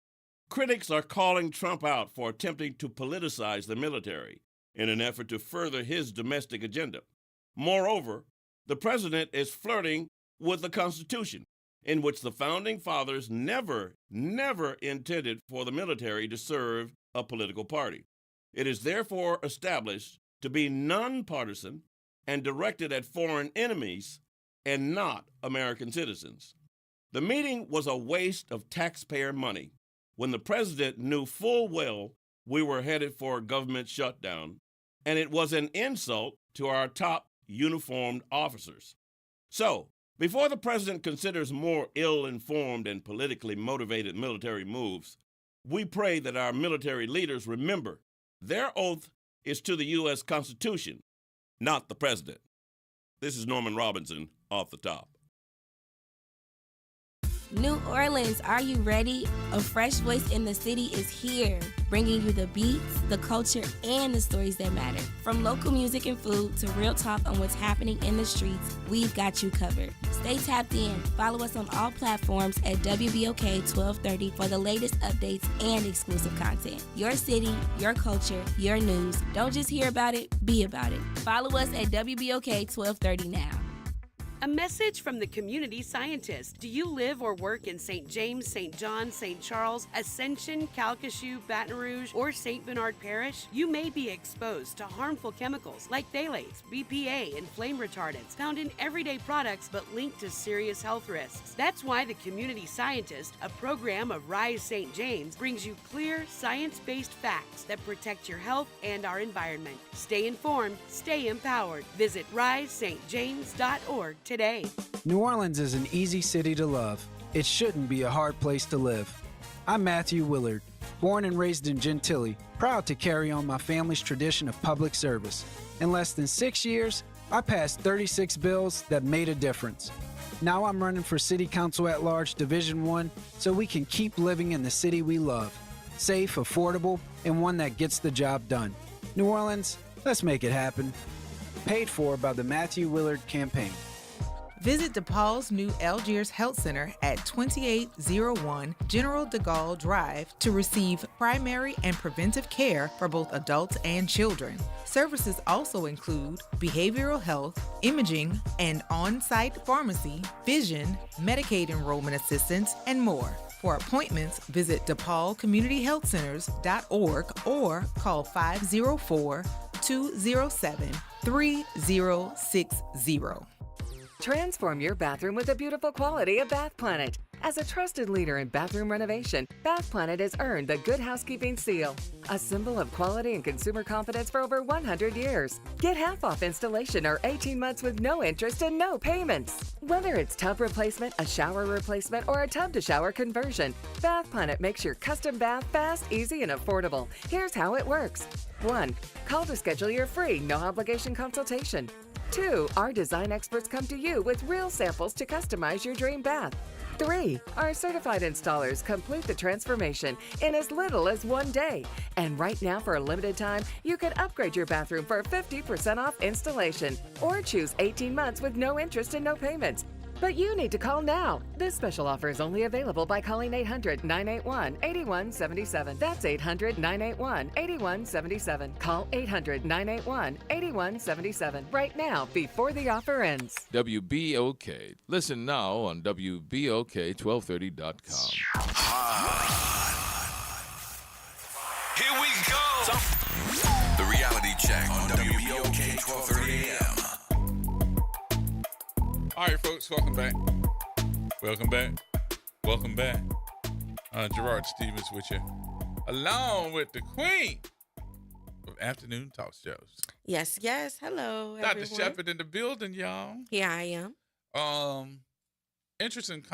Critics are calling Trump out for attempting to politicize the military, in an effort to further his domestic agenda. Moreover, the president is flirting with the Constitution, in which the founding fathers never intended for the military to serve a political party. It is therefore established to be nonpartisan and directed at foreign enemies and not American citizens. The meeting was a waste of taxpayer money when the president knew full well we were headed for a government shutdown, and it was an insult to our top uniformed officers. So, before the president considers more ill-informed and politically motivated military moves, we pray that our military leaders remember their oath is to the U.S. Constitution, not the president. This is Norman Robinson, Off the Top. New Orleans, are you ready? A fresh voice in the city is here, bringing you the beats, the culture, and the stories that matter. From local music and food to real talk on what's happening in the streets, we've got you covered. Stay tapped in. Follow us on all platforms at WBOK 1230 for the latest updates and exclusive content. Your city, your culture, your news. Don't just hear about it, be about it. Follow us at WBOK 1230 now. A message from the community scientist. Do you live or work in St. James, St. John, St. Charles, Ascension, Calcasieu, Baton Rouge, or St. Bernard Parish? You may be exposed to harmful chemicals like phthalates, BPA, and flame retardants found in everyday products but linked to serious health risks. That's why the community scientist, a program of Rise St. James, brings you clear, science-based facts that protect your health and our environment. Stay informed, stay empowered. Visit risestjames.org today. New Orleans is an easy city to love. It shouldn't be a hard place to live. I'm Matthew Willard, born and raised in Gentilly, proud to carry on my family's tradition of public service. In less than 6 years, I passed 36 bills that made a difference. Now I'm running for City Council at Large Division 1 so we can keep living in the city we love. Safe, affordable, and one that gets the job done. New Orleans, let's make it happen. Paid for by the Matthew Willard Campaign. Visit DePaul's new Algiers Health Center at 2801 General de Gaulle Drive to receive primary and preventive care for both adults and children. Services also include behavioral health, imaging, and on-site pharmacy, vision, Medicaid enrollment assistance, and more. For appointments, visit DePaulCommunityHealthCenters.org or call 504-207-3060. Transform your bathroom with the beautiful quality of Bath Planet. As a trusted leader in bathroom renovation, Bath Planet has earned the Good Housekeeping seal, a symbol of quality and consumer confidence for over 100 years. Get half off installation or 18 months with no interest and no payments. Whether it's tub replacement, a shower replacement, or a tub-to-shower conversion, Bath Planet makes your custom bath fast, easy, and affordable. Here's how it works. 1. Call to schedule your free, no-obligation consultation. 2. Our design experts come to you with real samples to customize your dream bath. 3. Our certified installers complete the transformation in as little as 1 day. And right now, for a limited time, you can upgrade your bathroom for 50% off installation or choose 18 months with no interest and no payments. But you need to call now. This special offer is only available by calling 800-981-8177. That's 800-981-8177. Call 800-981-8177 right now before the offer ends. WBOK. Listen now on WBOK1230.com. Here we go. The reality check on WBOK 1230 AM. All right, folks, welcome back. Welcome back. Welcome back. Gerard Stevens with you, along with the queen of afternoon talk shows. Yes, yes. Hello, Dr. everyone. Shepard in the building, y'all. Here I am. Interesting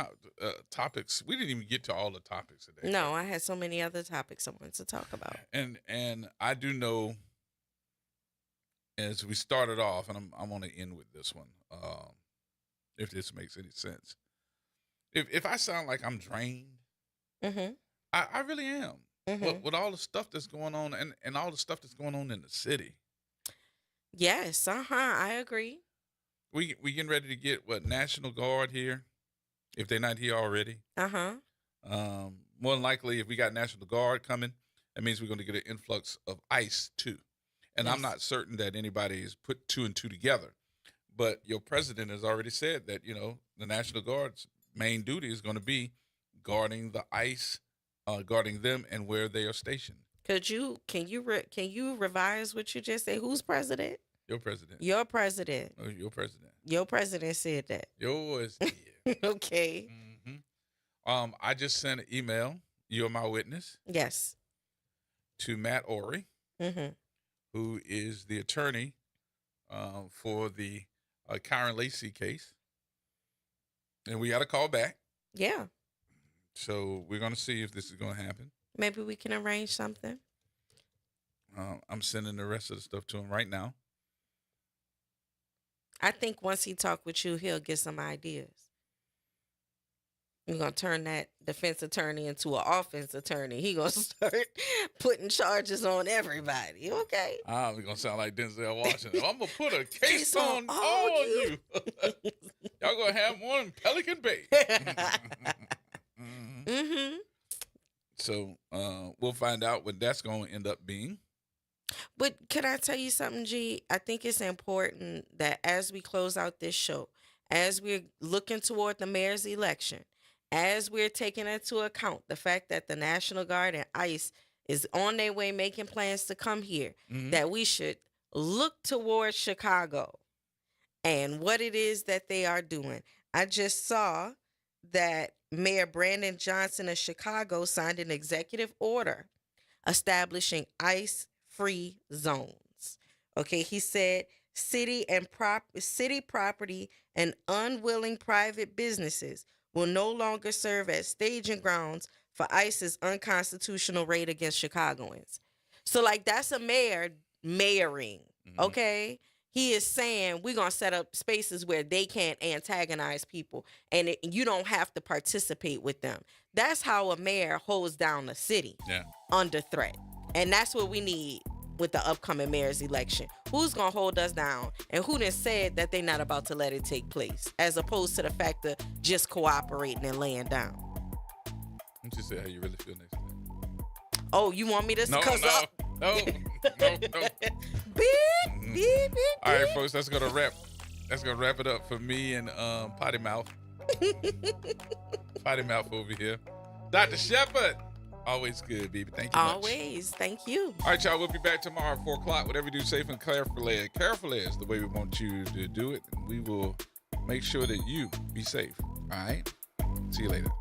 topics. We didn't even get to all the topics today. No, I had so many other topics I wanted to talk about. And I do know, as we started off, and I want to end with this one. If this makes any sense. If I sound like I'm drained, I really am. With all the stuff that's going on and all the stuff that's going on in the city. Yes, I agree. We getting ready to get National Guard here, if they're not here already. More than likely, if we got National Guard coming, that means we're going to get an influx of ICE too. And I'm not certain that anybody has put 2 and 2 together. But your president has already said that, the National Guard's main duty is going to be guarding the ICE, guarding them and where they are stationed. Can you revise what you just said? Who's president? Your president. Your president. Oh, your president. Your president said that. Yours did. Okay. I just sent an email. You're my witness. Yes. To Matt Ory, who is the attorney for the Kyron Lacey case. And we got a call back. Yeah. So we're going to see if this is going to happen. Maybe we can arrange something. I'm sending the rest of the stuff to him right now. I think once he talk with you, he'll get some ideas. You're going to turn that defense attorney into an offense attorney. He going to start putting charges on everybody. Okay. We're going to sound like Denzel Washington. I'm going to put a case on all of you. Y'all going to have one in Pelican Bay. So we'll find out what that's going to end up being. But can I tell you something, G? I think it's important that as we close out this show, as we're looking toward the mayor's election, as we're taking into account the fact that the National Guard and ICE is on their way making plans to come here, that we should look towards Chicago and what it is that they are doing. I just saw that Mayor Brandon Johnson of Chicago signed an executive order establishing ICE-free zones. Okay, he said city property and unwilling private businesses will no longer serve as staging grounds for ICE's unconstitutional raid against Chicagoans. So, that's a mayor mayoring, okay? He is saying we're going to set up spaces where they can't antagonize people and you don't have to participate with them. That's how a mayor holds down a city under threat. And that's what we need with the upcoming mayor's election. Who's going to hold us down and who done said that they're not about to let it take place, as opposed to the fact of just cooperating and laying down. Just say how you really feel next time. Oh, you want me to? No. Beep, beep. All right, folks, that's gonna wrap it up for me and Potty Mouth. Potty Mouth over here. Dr. Shepard. Always good, baby. Thank you much. Always. Thank you. All right, y'all. We'll be back tomorrow at 4 o'clock. Whatever you do, safe and carefully. Carefully is the way we want you to do it. We will make sure that you be safe. All right? See you later.